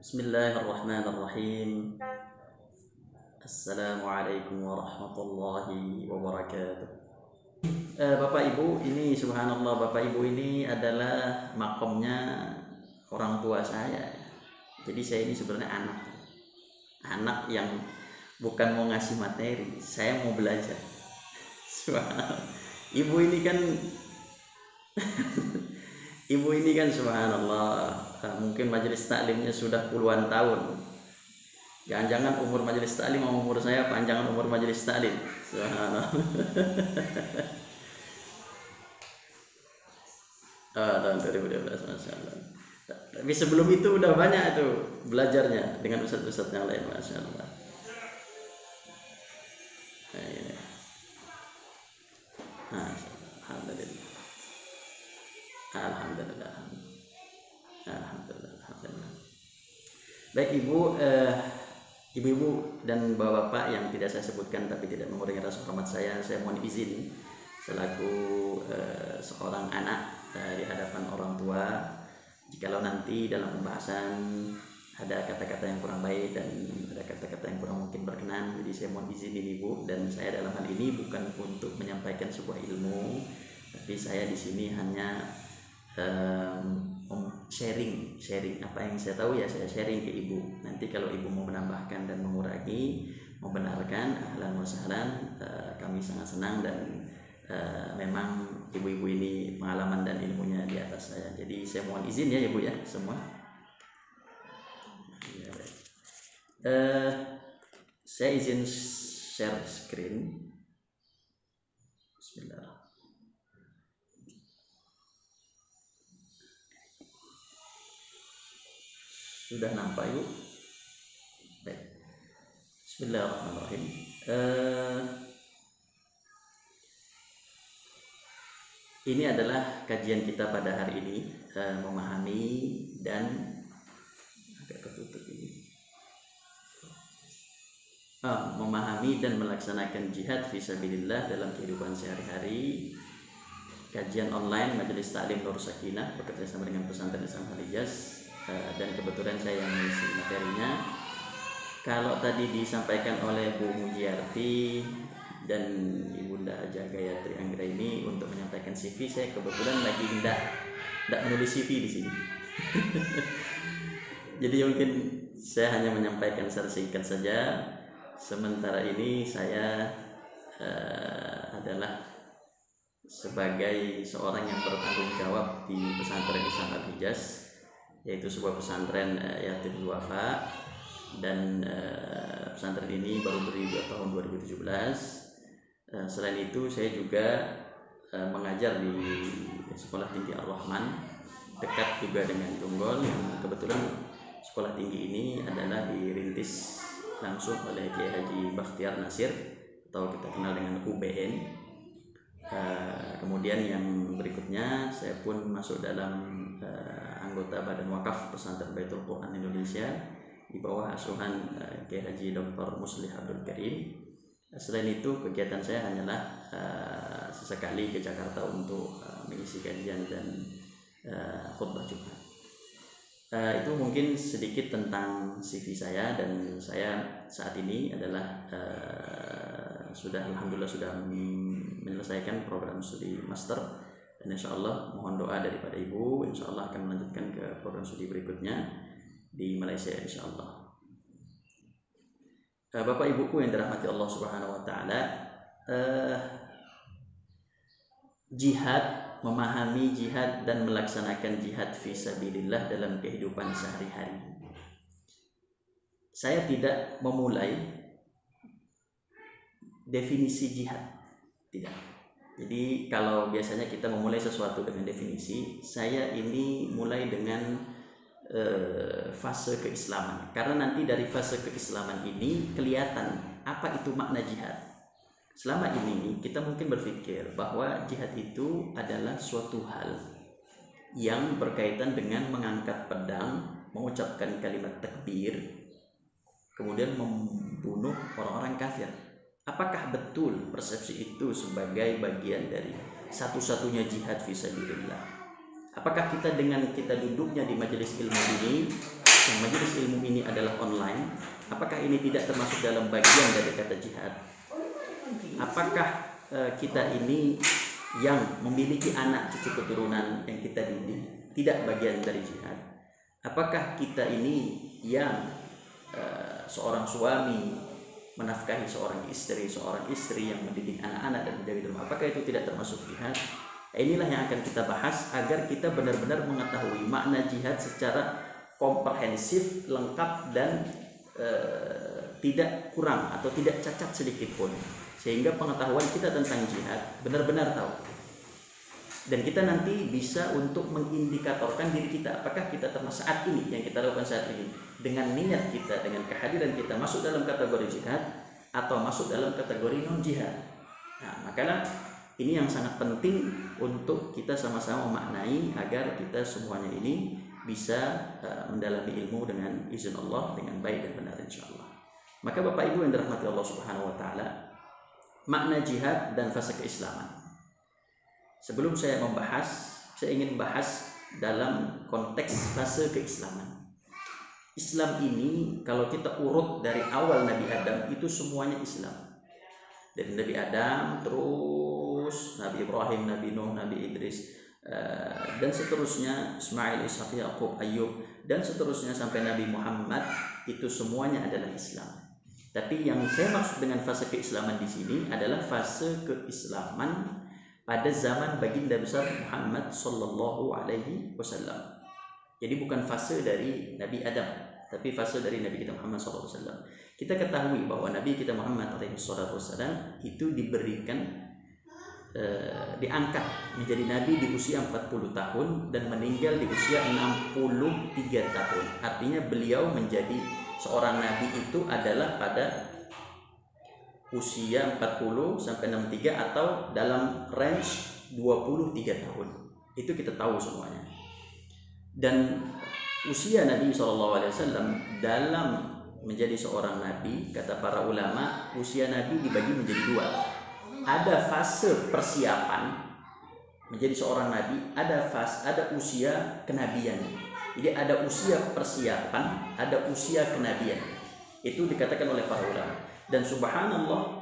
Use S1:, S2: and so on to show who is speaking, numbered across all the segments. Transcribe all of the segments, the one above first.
S1: Bismillahirrahmanirrahim. Assalamualaikum warahmatullahi wabarakatuh. Bapak Ibu, ini subhanallah, Bapak Ibu ini adalah makomnya orang tua saya. Jadi saya ini sebenarnya anak yang bukan mau ngasih materi, saya mau belajar. Subhanallah. Ibu ini kan subhanallah, mungkin majelis taklimnya sudah puluhan tahun. Jangan-jangan umur majelis taklim sama umur saya panjangan umur majelis taklim. Subhanallah. Tahun 2012, Masya Allah. Tapi sebelum itu udah banyak tuh belajarnya dengan ustadz-ustadz yang lain, Masya Allah. Nah, ini. Alhamdulillah. Alhamdulillah. Alhamdulillah. Alhamdulillah. Baik ibu-ibu dan bapak-bapak yang tidak saya sebutkan tapi tidak mengurangi rasa hormat saya mohon izin selaku seorang anak di hadapan orang tua, jikalau nanti dalam pembahasan ada kata-kata yang kurang baik dan ada kata-kata yang kurang mungkin berkenan, jadi saya mohon izin ini Bu, dan saya dalam hal ini bukan untuk menyampaikan sebuah ilmu, tapi saya di sini hanya sharing apa yang saya tahu ya saya sharing ke ibu. Nanti kalau ibu mau menambahkan dan mengurangi, membenarkan, ahlan wa sahlan, kami sangat senang, dan memang ibu-ibu ini pengalaman dan ilmunya di atas saya. Jadi saya mohon izin ya ibu ya semua. Saya izin share screen. Bismillah. Sudah nampak yuk? Baik. Bismillahirrahmanirrahim. Ini adalah kajian kita pada hari ini, memahami dan agak ketutup ini. Memahami dan melaksanakan jihad fisabilillah dalam kehidupan sehari-hari. Kajian online Majelis Taklim Nur Sakinah bekerjasama dengan Pesantren Islam Al-Hijaz, dan kebetulan saya yang mengisi materinya. Kalau tadi disampaikan oleh Bu Mujiarti dan Ibunda Haja Gayatri Anggra ini untuk menyampaikan CV, saya kebetulan lagi tidak menulis CV di sini. Jadi mungkin saya hanya menyampaikan secara singkat saja. Sementara ini saya adalah sebagai seorang yang bertanggung jawab di Pesantren Islam Al-Hijaz, yaitu sebuah pesantren yatim duafa, dan pesantren ini baru berdiri tahun 2017. Selain itu saya juga mengajar di Sekolah Tinggi Ar-Rahman, dekat juga dengan Jonggol, yang kebetulan sekolah tinggi ini adalah dirintis langsung oleh Kiai Haji Bakhtiar Nasir atau kita kenal dengan UBN. Kemudian yang berikutnya saya pun masuk dalam anggota Badan Wakaf Pesantren Baitul Quran Indonesia di bawah asuhan Kiai Haji Dr. Muslih Abdul Karim. Selain itu kegiatan saya hanyalah sesekali ke Jakarta untuk mengisi kajian dan khutbah Jumat. Itu mungkin sedikit tentang CV saya, dan saya saat ini adalah alhamdulillah sudah menyelesaikan program studi master, dan insya Allah mohon doa daripada ibu, insya Allah akan melanjutkan ke program studi berikutnya di Malaysia insya Allah. Bapak ibuku yang dirahmati Allah Subhanahu wa taala, jihad, memahami jihad dan melaksanakan jihad fisabilillah dalam kehidupan sehari-hari. Saya tidak memulai definisi jihad, tidak. Jadi kalau biasanya kita memulai sesuatu dengan definisi, saya ini mulai dengan fase keislaman, karena nanti dari fase keislaman ini kelihatan apa itu makna jihad. Selama ini kita mungkin berpikir bahwa jihad itu adalah suatu hal yang berkaitan dengan mengangkat pedang, mengucapkan kalimat takbir, kemudian membunuh orang-orang kafir. Apakah betul persepsi itu sebagai bagian dari satu-satunya jihad fisabilillah? Apakah kita dengan kita duduknya di majelis ilmu ini yang majelis ilmu ini adalah online, apakah ini tidak termasuk dalam bagian dari kata jihad? Apakah kita ini yang memiliki anak cucu keturunan yang kita didik tidak bagian dari jihad? Apakah kita ini yang seorang suami menafkahi seorang istri yang mendidik anak-anak dan menjaga rumah, apakah itu tidak termasuk jihad? Inilah yang akan kita bahas agar kita benar-benar mengetahui makna jihad secara komprehensif, lengkap, dan tidak kurang atau tidak cacat sedikit pun, sehingga pengetahuan kita tentang jihad benar-benar tahu, dan kita nanti bisa untuk mengindikatorkan diri kita apakah kita termasuk saat ini yang kita lakukan saat ini dengan niat kita, dengan kehadiran kita masuk dalam kategori jihad atau masuk dalam kategori non jihad. Nah, makalah ini yang sangat penting untuk kita sama-sama memaknai agar kita semuanya ini bisa mendalami ilmu dengan izin Allah dengan baik dan benar insyaallah. Maka Bapak Ibu yang dirahmati Allah Subhanahu wa taala, makna jihad dan fase keislaman. Sebelum saya membahas, saya ingin bahas dalam konteks fase keislaman. Islam ini kalau kita urut dari awal Nabi Adam itu semuanya Islam. Dari Nabi Adam terus Nabi Ibrahim, Nabi Nuh, Nabi Idris, dan seterusnya, Ismail, Ishaq, Yaqub, Ayub, dan seterusnya sampai Nabi Muhammad, itu semuanya adalah Islam. Tapi yang saya maksud dengan fase keislaman di sini adalah fase keislaman pada zaman baginda besar Muhammad sallallahu alaihi wasallam. Jadi bukan fase dari Nabi Adam, tapi fase dari Nabi kita Muhammad sallallahu alaihi wasallam. Kita ketahui bahwa Nabi kita Muhammad alaihi wasallam itu diberikan diangkat menjadi nabi di usia 40 tahun dan meninggal di usia 63 tahun. Artinya beliau menjadi seorang nabi itu adalah pada usia 40 sampai 63 atau dalam range 23 tahun. Itu kita tahu semuanya. Dan usia Nabi SAW dalam menjadi seorang nabi, kata para ulama, usia nabi dibagi menjadi dua. Ada fase persiapan menjadi seorang nabi, ada usia kenabian. Jadi ada usia persiapan, ada usia kenabian. Itu dikatakan oleh para ulama. Dan subhanallah,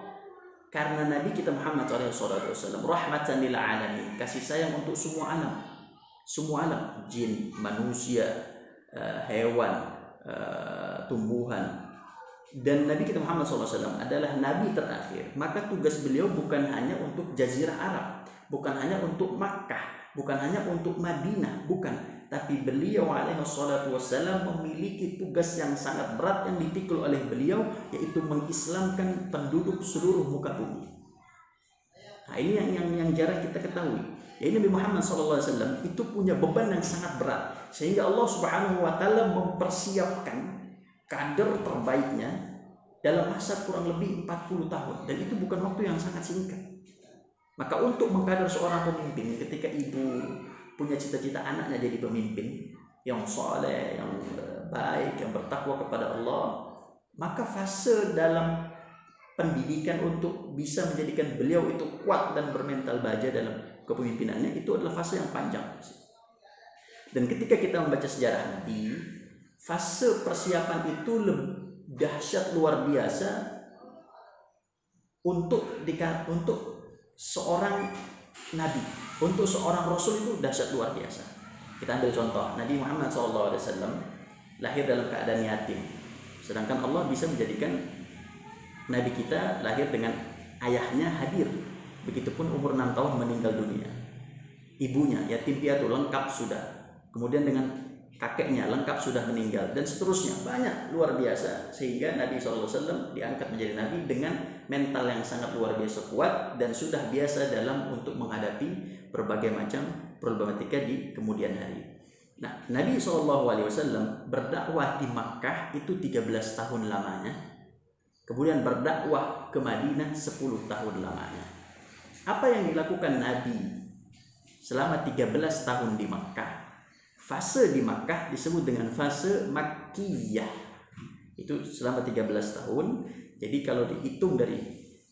S1: karena Nabi kita Muhammad SAW rahmatan lil alamin, kasih sayang untuk semua alam, jin, manusia, hewan, tumbuhan. Dan Nabi kita Muhammad SAW adalah Nabi terakhir. Maka tugas beliau bukan hanya untuk Jazirah Arab, bukan hanya untuk Makkah, bukan hanya untuk Madinah, bukan. Tapi beliau alaihissalam memiliki tugas yang sangat berat yang dipikul oleh beliau, yaitu mengislamkan penduduk seluruh muka bumi. Nah, ini yang jarang kita ketahui. Ya, Nabi Muhammad SAW itu punya beban yang sangat berat, sehingga Allah Subhanahu wa taala mempersiapkan kader terbaiknya dalam masa kurang lebih 40 tahun, dan itu bukan waktu yang sangat singkat. Maka untuk mengkader seorang pemimpin, ketika ibu punya cita-cita anaknya jadi pemimpin yang soleh, yang baik, yang bertakwa kepada Allah, maka fase dalam pendidikan untuk bisa menjadikan beliau itu kuat dan bermental baja dalam kepemimpinannya itu adalah fase yang panjang. Dan ketika kita membaca sejarah Nabi, fase persiapan itu dahsyat luar biasa untuk seorang nabi, untuk seorang rasul itu dahsyat luar biasa. Kita ambil contoh Nabi Muhammad SAW lahir dalam keadaan yatim, sedangkan Allah bisa menjadikan nabi kita lahir dengan ayahnya hadir. Begitupun umur 6 tahun meninggal dunia, ibunya yatim piatu lengkap sudah, kemudian dengan kakeknya lengkap sudah meninggal, dan seterusnya, banyak luar biasa, sehingga Nabi SAW diangkat menjadi nabi dengan mental yang sangat luar biasa kuat dan sudah biasa dalam untuk menghadapi berbagai macam problematika di kemudian hari. Nah, Nabi SAW berdakwah di Makkah itu 13 tahun lamanya, kemudian berdakwah ke Madinah 10 tahun lamanya. Apa yang dilakukan Nabi selama 13 tahun di Makkah? Fase di Makkah disebut dengan fase Makkiyah. Itu selama 13 tahun. Jadi kalau dihitung dari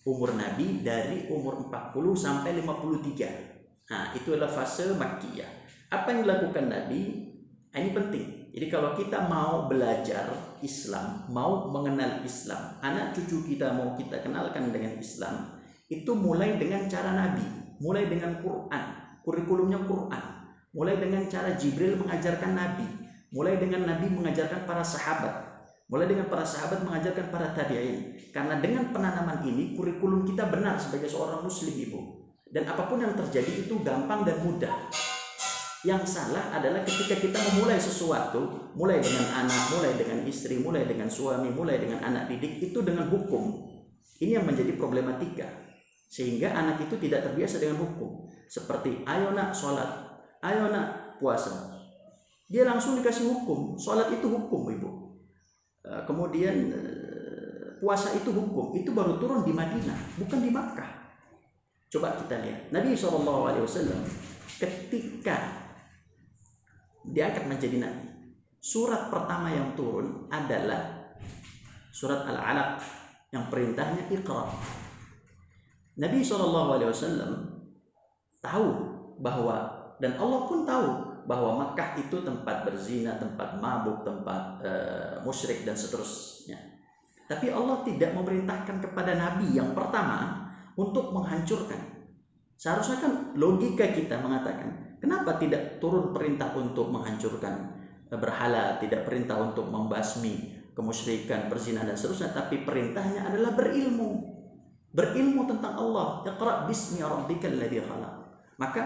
S1: umur Nabi, dari umur 40 sampai 53. Nah, itu adalah fase Makkiyah. Apa yang dilakukan Nabi? Ini penting. Jadi kalau kita mau belajar Islam, mau mengenal Islam, anak cucu kita mau kita kenalkan dengan Islam, itu mulai dengan cara Nabi, mulai dengan Quran, kurikulumnya Quran, mulai dengan cara Jibril mengajarkan Nabi, mulai dengan Nabi mengajarkan para sahabat, mulai dengan para sahabat mengajarkan para tabi'in. Karena dengan penanaman ini, kurikulum kita benar sebagai seorang muslim, Ibu. Dan apapun yang terjadi itu gampang dan mudah. Yang salah adalah ketika kita memulai sesuatu, mulai dengan anak, mulai dengan istri, mulai dengan suami, mulai dengan anak didik, itu dengan hukum. Ini yang menjadi problematika. Sehingga anak itu tidak terbiasa dengan hukum. Seperti, ayo nak sholat, ayo nak puasa. Dia langsung dikasih hukum. Sholat itu hukum, Ibu. Kemudian puasa itu hukum. Itu baru turun di Madinah, bukan di Makkah. Coba kita lihat. Nabi SAW ketika diangkat menjadi Nabi, surat pertama yang turun adalah surat Al-Alaq yang perintahnya Iqra. Nabi SAW tahu bahwa, dan Allah pun tahu bahwa Makkah itu tempat berzina, tempat mabuk, tempat musyrik dan seterusnya. Tapi Allah tidak memerintahkan kepada Nabi yang pertama untuk menghancurkan. Seharusnya kan logika kita mengatakan, kenapa tidak turun perintah untuk menghancurkan berhala, tidak perintah untuk membasmi kemusyrikan, perzinahan dan seterusnya, tapi perintahnya adalah berilmu. Berilmu tentang Allah. Iqra bismi rabbikal ladzi khalaq. Maka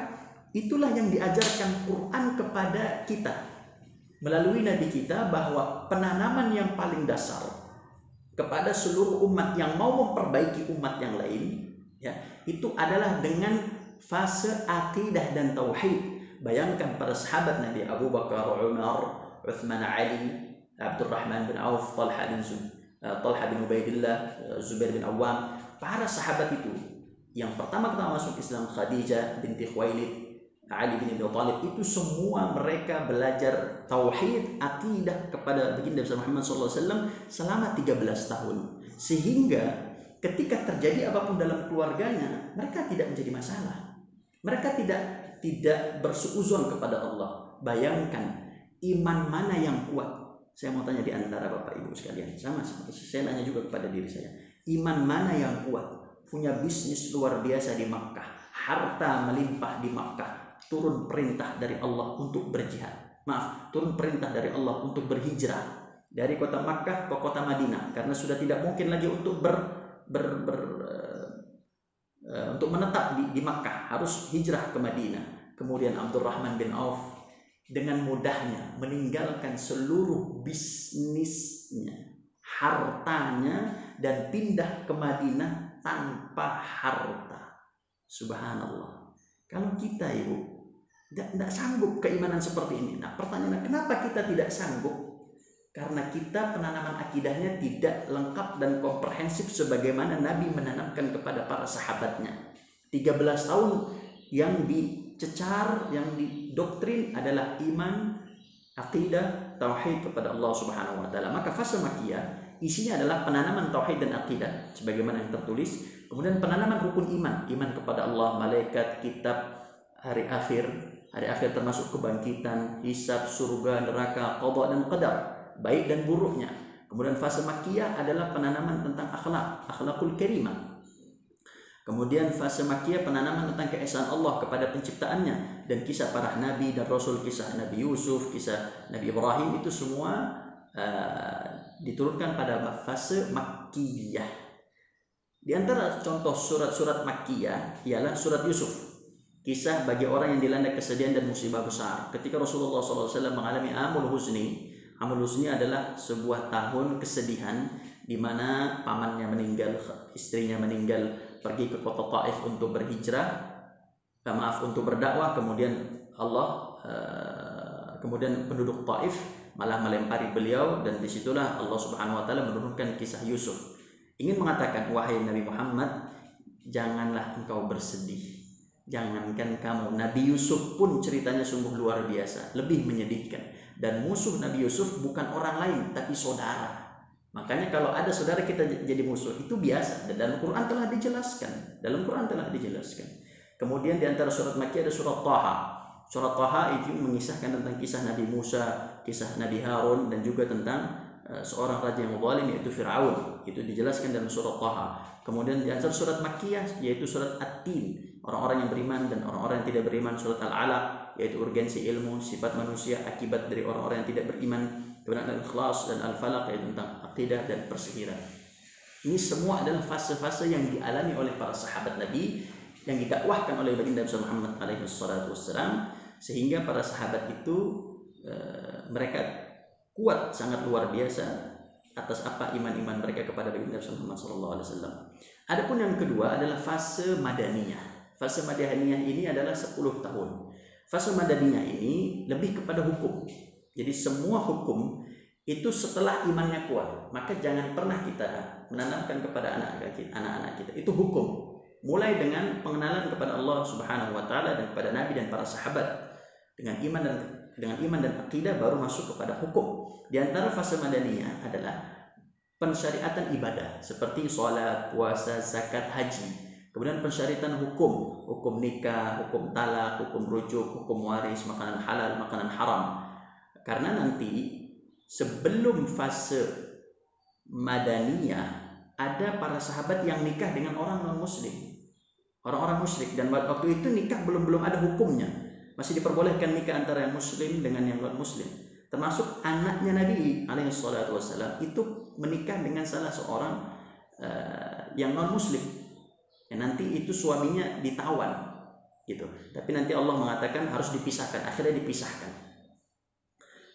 S1: itulah yang diajarkan Quran kepada kita melalui Nabi kita, bahwa penanaman yang paling dasar kepada seluruh umat yang mau memperbaiki umat yang lain, ya, itu adalah dengan fase akidah dan tauhid. Bayangkan para sahabat Nabi, Abu Bakar, Umar, Uthman, Ali, Abdurrahman bin Auf, Talha bin Ubaidillah, Zubair bin Awam, para sahabat itu yang pertama masuk Islam, Khadijah binti Khuwailid, Ali bin Abi Thalib, itu semua mereka belajar tauhid, akidah kepada baginda Muhammad SAW selama 13 tahun. Sehingga ketika terjadi apapun dalam keluarganya, mereka tidak menjadi masalah. Mereka tidak bersuuzon kepada Allah. Bayangkan iman mana yang kuat. Saya mau tanya di antara Bapak Ibu sekalian, sama seperti saya nanya juga kepada diri saya. Iman mana yang kuat? Punya bisnis luar biasa di Makkah, harta melimpah di Makkah, turun perintah dari Allah untuk berjihad. Turun perintah dari Allah untuk berhijrah dari kota Makkah ke kota Madinah, karena sudah tidak mungkin lagi untuk untuk menetap di Makkah, harus hijrah ke Madinah. Kemudian Abdurrahman bin Auf dengan mudahnya meninggalkan seluruh bisnisnya, hartanya, dan pindah ke Madinah tanpa harta. Subhanallah. Kalau kita, Ibu, tidak sanggup keimanan seperti ini. Nah, pertanyaannya, kenapa kita tidak sanggup? Karena kita penanaman akidahnya tidak lengkap dan komprehensif sebagaimana Nabi menanamkan kepada para sahabatnya. 13 tahun yang dicecar, yang didoktrin adalah iman, akidah, tauhid kepada Allah Subhanahu wa taala. Maka fase Makkiyah isinya adalah penanaman tauhid dan akidah sebagaimana yang tertulis. Kemudian penanaman rukun iman kepada Allah, malaikat, kitab, hari akhir termasuk kebangkitan, hisab, surga, neraka, qada dan qadar, baik dan buruknya. Kemudian fase Makkiyah adalah penanaman tentang akhlakul karimah. Kemudian fase Makkiyah penanaman tentang keesaan Allah kepada penciptaannya, dan kisah para nabi dan rasul, kisah Nabi Yusuf, kisah Nabi Ibrahim, itu semua diturunkan pada fase Makkiyah. Di antara contoh surat-surat Makkiyah ialah surat Yusuf, kisah bagi orang yang dilanda kesedihan dan musibah besar. Ketika Rasulullah SAW mengalami Amul Huzni. Amul Huzni adalah sebuah tahun kesedihan di mana pamannya meninggal, istrinya meninggal, pergi ke kota Taif untuk berhijrah, untuk berdakwah. Kemudian kemudian penduduk Taif malah melempari beliau, dan disitulah Allah Subhanahu wa taala menurunkan kisah Yusuf. Ingin mengatakan, wahai Nabi Muhammad, janganlah engkau bersedih. Jangankan kamu, Nabi Yusuf pun ceritanya sungguh luar biasa, lebih menyedihkan. Dan musuh Nabi Yusuf bukan orang lain, tapi saudara. Makanya kalau ada saudara kita jadi musuh, itu biasa. Dan dalam Quran telah dijelaskan. Kemudian di antara surat Makkiyah ada surat Taha. Surat Thaha itu mengisahkan tentang kisah Nabi Musa, kisah Nabi Harun, dan juga tentang seorang raja yang zalim yaitu Fir'aun. Itu dijelaskan dalam surat Thaha. Kemudian di antara surat Makkiyah yaitu surat At-Tin, orang-orang yang beriman dan orang-orang yang tidak beriman. Surat Al-Alaq yaitu urgensi ilmu, sifat manusia, akibat dari orang-orang yang tidak beriman. Kemudian Al-Ikhlas dan Al-Falaq yaitu tentang akidah dan persihiran. Ini semua adalah fase-fase yang dialami oleh para sahabat Nabi, yang didakwahkan oleh baginda Muhammad alaihi salatu wassalam, sehingga para sahabat itu mereka kuat, sangat luar biasa atas apa iman-iman mereka kepada baginda Muhammad sallallahu alaihi wasallam. Adapun yang kedua adalah fase Madaniyah. Fase Madaniyah ini adalah 10 tahun. Fase Madaniyah ini lebih kepada hukum. Jadi semua hukum itu setelah imannya kuat, maka jangan pernah kita menanamkan kepada anak-anak kita itu hukum. Mulai dengan pengenalan kepada Allah Subhanahu wa taala dan kepada Nabi dan para sahabat. Dengan iman dan akidah baru masuk kepada hukum. Di antara fase Madaniyah adalah pensyariatan ibadah seperti sholat, puasa, zakat, haji. Kemudian pensyariatan hukum nikah, hukum talak, hukum rujuk, hukum waris, makanan halal, makanan haram. Karena nanti sebelum fase Madaniyah ada para sahabat yang nikah dengan orang non-muslim, orang-orang musyrik, dan waktu itu nikah belum ada hukumnya, masih diperbolehkan nikah antara yang muslim dengan yang non-muslim. Termasuk anaknya Nabi alaihi salatu wassalam itu menikah dengan salah seorang yang non-muslim. Nanti itu suaminya ditawan gitu. Tapi nanti Allah mengatakan harus dipisahkan, akhirnya dipisahkan.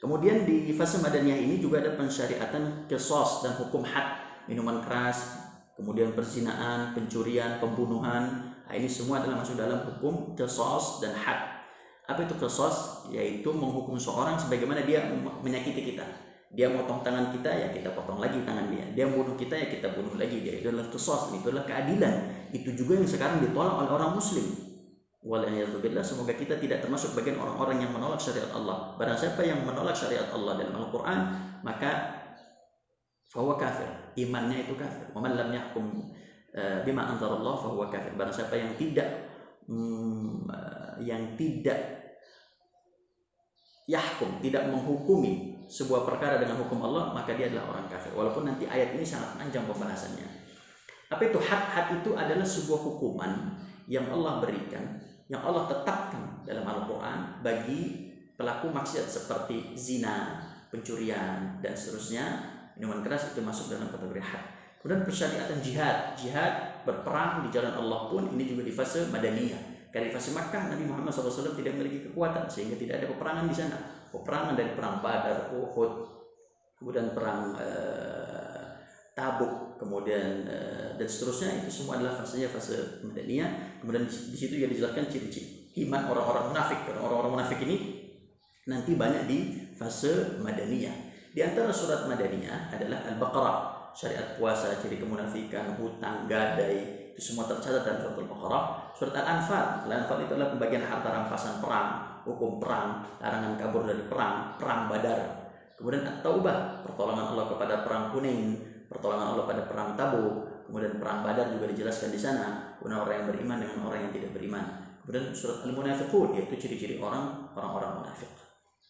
S1: Kemudian di fase Madaniyah ini juga ada pensyariatan qisas dan hukum had, minuman keras, kemudian perzinaan, pencurian, pembunuhan. Nah, ini semua adalah masuk dalam hukum qisas dan had. Apa itu qisas? Yaitu menghukum seorang sebagaimana dia menyakiti kita. Dia motong tangan kita, ya kita potong lagi tangan dia. Dia bunuh kita, ya kita bunuh lagi dia. Itu adalah qisas, itu adalah keadilan. Itu juga yang sekarang ditolak oleh orang muslim. Wal'iyadzubillah, semoga kita tidak termasuk bagian orang-orang yang menolak syariat Allah. Barang siapa yang menolak syariat Allah dalam Al-Quran, maka fahuwa kafir, imannya itu kafir. Wa man lam yahkum bima anzalallah fahuwa kafir. Barang siapa yang tidak yahkum, tidak menghukumi sebuah perkara dengan hukum Allah, maka dia adalah orang kafir. Walaupun nanti ayat ini sangat panjang pembahasannya. Apa itu had? Had itu adalah sebuah hukuman yang Allah berikan, yang Allah tetapkan dalam Al-Quran bagi pelaku maksiat seperti zina, pencurian, dan seterusnya. Minuman keras itu masuk dalam kategori had. Kemudian persyariatan jihad berperang di jalan Allah pun ini juga di fase Madaniyah. Karena di fase Makkah Nabi Muhammad SAW tidak memiliki kekuatan sehingga tidak ada peperangan di sana. Peperangan dari perang Badar, Uhud, kemudian perang Tabuk, kemudian dan seterusnya, itu semua adalah fasenya fase Madaniyah. Kemudian di situ ya dijelaskan ciri-ciri iman orang-orang munafik. Karena orang-orang munafik ini nanti banyak di fase Madaniyah. Di antara surat Madaniyah adalah Al-Baqarah, syariat puasa, ciri kemunafikan, hutang, gadai, itu semua tercatat dalam surat Al-Baqarah. Surat Al-Anfal, Al-Anfal itu adalah pembagian harta rampasan perang, hukum perang, larangan kabur dari perang, perang Badar. Kemudian At-Taubah, pertolongan Allah kepada perang Hunain, pertolongan Allah pada perang Tabuk. Kemudian perang Badar juga dijelaskan di sana, kemudian orang yang beriman dengan orang yang tidak beriman. Kemudian surat Al-Munafiqun, yaitu ciri-ciri orang-orang munafik.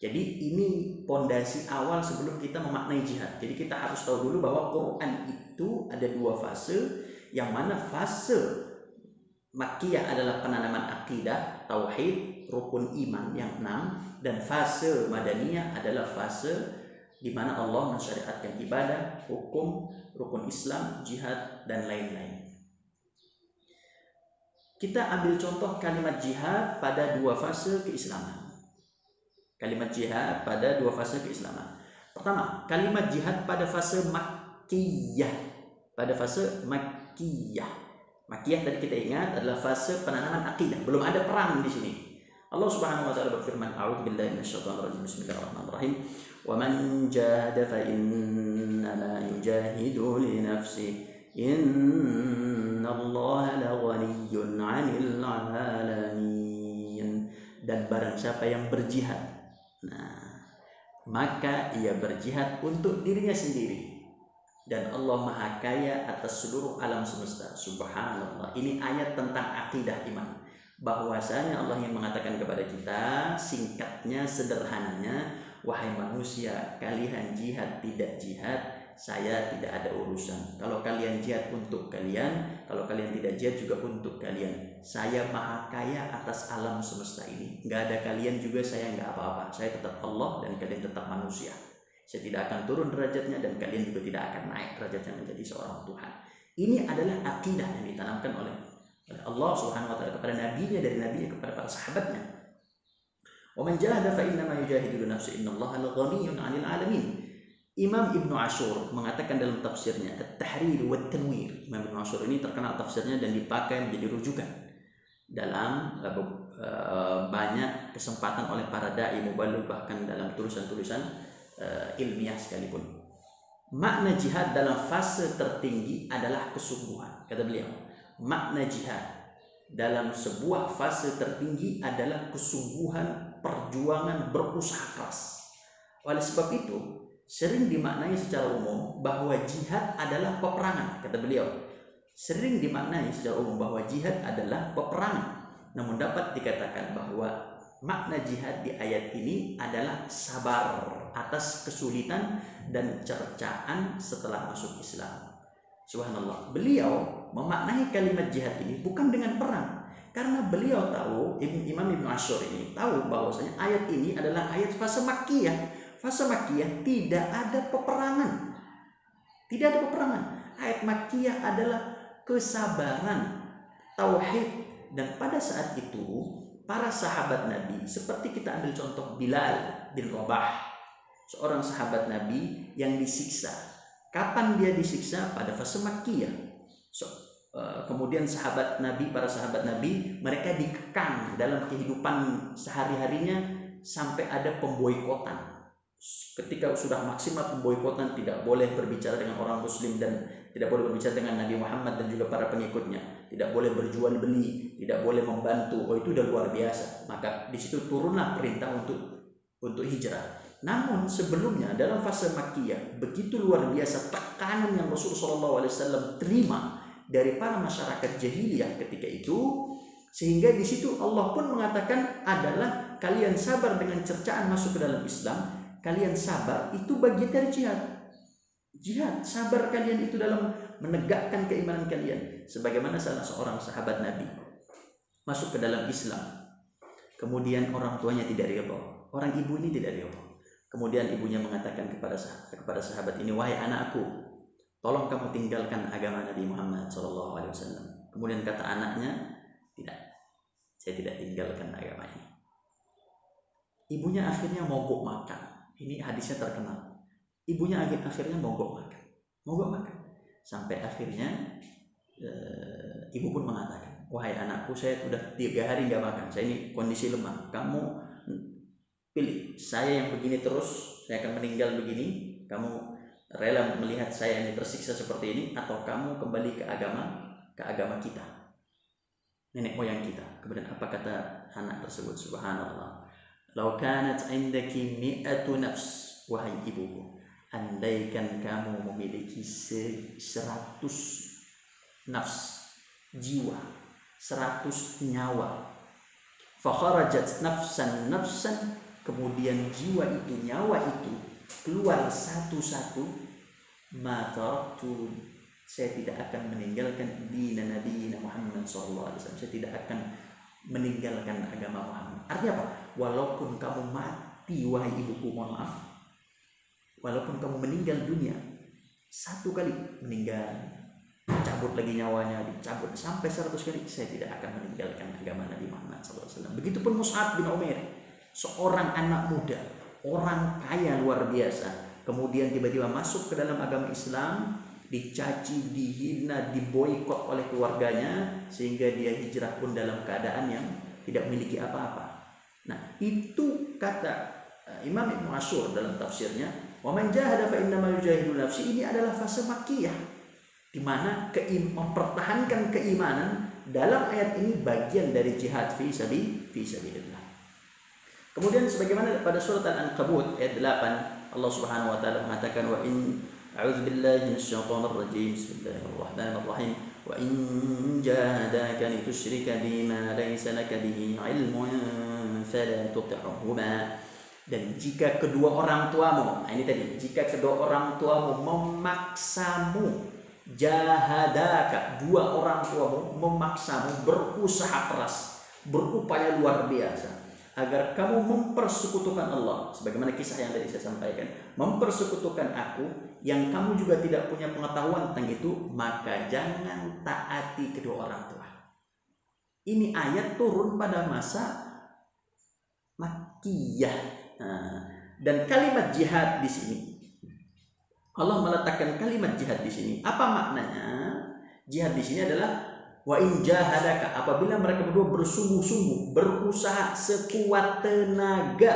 S1: Jadi ini pondasi awal sebelum kita memaknai jihad. Jadi kita harus tahu dulu bahwa Quran itu ada dua fase, yang mana fase Makkiyah adalah penanaman akidah, tauhid, rukun iman yang 6, dan fase Madaniyah adalah fase di mana Allah mensyariatkan ibadah, hukum, rukun Islam, jihad, dan lain-lain. Kita ambil contoh kalimat jihad pada dua fase keislaman. Kalimat jihad pada dua fase keislaman. Pertama, kalimat jihad pada fase Makkiyah. Pada fase Makkiyah. Makkiyah tadi kita ingat adalah fase penanaman akidah. Belum ada perang di sini. Allah Subhanahu wa taala berfirman, "A'udzubillahi minasyaitonir rajim. Bismillahirrahmanirrahim. Wa man jahada fa innama yujahidu li nafsihi. Innallaha laghaniyyun 'anil 'alamin." Dan barang siapa yang berjihad, maka ia berjihad untuk dirinya sendiri, dan Allah Maha Kaya atas seluruh alam semesta. Subhanallah. Ini ayat tentang akidah iman. bahwasanya Allah yang mengatakan kepada kita, singkatnya, sederhananya, wahai manusia, kalian jihad tidak jihad, saya tidak ada urusan. Kalau kalian jihad untuk kalian, kalau kalian tidak jihad juga untuk kalian. Saya maha kaya atas alam semesta ini. Nggak ada kalian juga saya nggak apa-apa. Saya tetap Allah dan kalian tetap manusia. Saya tidak akan turun derajatnya dan kalian juga tidak akan naik derajatnya menjadi seorang Tuhan. Ini adalah akidah yang ditanamkan oleh Allah Subhanahu wa taala kepada nabinya, dari nabinya kepada para sahabatnya. Wa man jahada fa inna ma yujahidu nafsi innallaha la-ghaniyyun 'anil 'alamin. Imam Ibnu Ashur mengatakan dalam tafsirnya At-Tahrir wa Tanwir. Imam Ibnu Ashur ini terkenal tafsirnya dan dipakai menjadi rujukan dalam banyak kesempatan oleh para dai mubaligh, bahkan dalam tulisan-tulisan ilmiah sekalipun. Makna jihad dalam fase tertinggi adalah kesungguhan. Kata beliau, makna jihad dalam sebuah fase tertinggi adalah kesungguhan, perjuangan, berusaha keras. Oleh sebab itu sering dimaknai secara umum bahwa jihad adalah peperangan. Kata beliau, sering dimaknai secara umum bahwa jihad adalah peperangan. Namun dapat dikatakan bahwa makna jihad di ayat ini adalah sabar atas kesulitan dan cercaan setelah masuk Islam. Subhanallah, beliau memaknai kalimat jihad ini bukan dengan perang, karena beliau tahu, Imam Ibnu Ashur ini tahu bahwasanya ayat ini adalah ayat fase Makkiyah. Fase Makkiyah tidak ada peperangan. Tidak ada peperangan. Ayat Makkiyah adalah kesabaran, tauhid. Dan pada saat itu para sahabat Nabi, seperti kita ambil contoh Bilal bin Rabah, seorang sahabat Nabi yang disiksa. Kapan dia disiksa? Pada fase Makkiyah. Kemudian sahabat Nabi, para sahabat Nabi, mereka dikekang dalam kehidupan sehari-harinya sampai ada pemboikotan. Ketika sudah maksimal pemboikotan, tidak boleh berbicara dengan orang muslim dan tidak boleh berbicara dengan Nabi Muhammad dan juga para pengikutnya, tidak boleh berjual beli, tidak boleh membantu. Oh, itu udah luar biasa. Maka di situ turunlah perintah untuk hijrah. Namun sebelumnya dalam fase Makkiyah, begitu luar biasa tekanan yang Rasulullah SAW terima dari para masyarakat jahiliyah ketika itu, sehingga di situ Allah pun mengatakan adalah kalian sabar dengan cercaan masuk ke dalam Islam. Kalian sabar itu bagian dari jihad. Jihad, sabar kalian itu dalam menegakkan keimanan kalian. Sebagaimana salah seorang sahabat Nabi masuk ke dalam Islam, kemudian orang tuanya tidak ridha, orang ibu ini tidak ridha. Kemudian ibunya mengatakan kepada sahabat ini, wahai anakku, tolong kamu tinggalkan agama Nabi Muhammad SAW. Kemudian kata anaknya, tidak, saya tidak tinggalkan agama ini. Ibunya akhirnya mogok makan. Ini hadisnya terkenal. Ibunya akhirnya mogok makan. Sampai akhirnya ibu pun mengatakan, wahai anakku, saya sudah 3 hari nggak makan. Saya ini kondisi lemah. Kamu pilih, saya yang begini terus, saya akan meninggal begini. Kamu rela melihat saya ini tersiksa seperti ini, atau kamu kembali ke agama kita, nenek moyang kita. Kemudian apa kata anak tersebut? Subhanallah. Lau kanat indaki mi'atu nafs, wahai ibuku, andaikan kamu memiliki 100 nafs, jiwa, 100 nyawa, fakharajat nafsan, kemudian jiwa itu, nyawa itu keluar satu-satu, maka saya tidak akan meninggalkan dina Nabi Muhammad SAW. Saya tidak akan meninggalkan agama Muhammad. Artinya apa? Walaupun kamu mati, wahai ibuku, mohon maaf, walaupun kamu meninggal dunia, 1 kali meninggal, dicabut lagi nyawanya, dicabut sampai 100 kali, saya tidak akan meninggalkan agama Nabi Muhammad SAW. Begitupun Mus'ab bin Umair, seorang anak muda, orang kaya luar biasa, kemudian tiba-tiba masuk ke dalam agama Islam, dicaci, dihina, diboikot oleh keluarganya, sehingga dia hijrah pun dalam keadaan yang tidak memiliki apa-apa. Nah, itu kata Imam Ibnu Ashur dalam tafsirnya, wa man jahada fa innama yujahidu nafsi. Ini adalah fase Makkiyah, di mana mempertahankan keimanan dalam ayat ini bagian dari jihad fi sabilillah. Kemudian sebagaimana pada surat Al-Ankabut ayat 8, Allah Subhanahu wa taala mengatakan, wa in a'udzu billahi minasyaitonir rajim, bismillahirrahmanirrahim, wa wa in jahadaka litusyrika bima laysa laka bihi ilmun fala tuti'huma. Dan jika kedua orang tuamu, ini tadi, jika kedua orang tuamu memaksamu, jahadaka, dua orang tuamu memaksamu, berusaha keras, berupaya luar biasa agar kamu mempersekutukan Allah, sebagaimana kisah yang tadi saya sampaikan, mempersekutukan aku yang kamu juga tidak punya pengetahuan tentang itu, maka jangan taati kedua orang tua. Ini ayat turun pada masa Makkiyah. Dan kalimat jihad di sini, Allah meletakkan kalimat jihad di sini. Apa maknanya? Jihad di sini adalah wa in jahadaka, apabila mereka berdua bersungguh-sungguh, berusaha sekuat tenaga,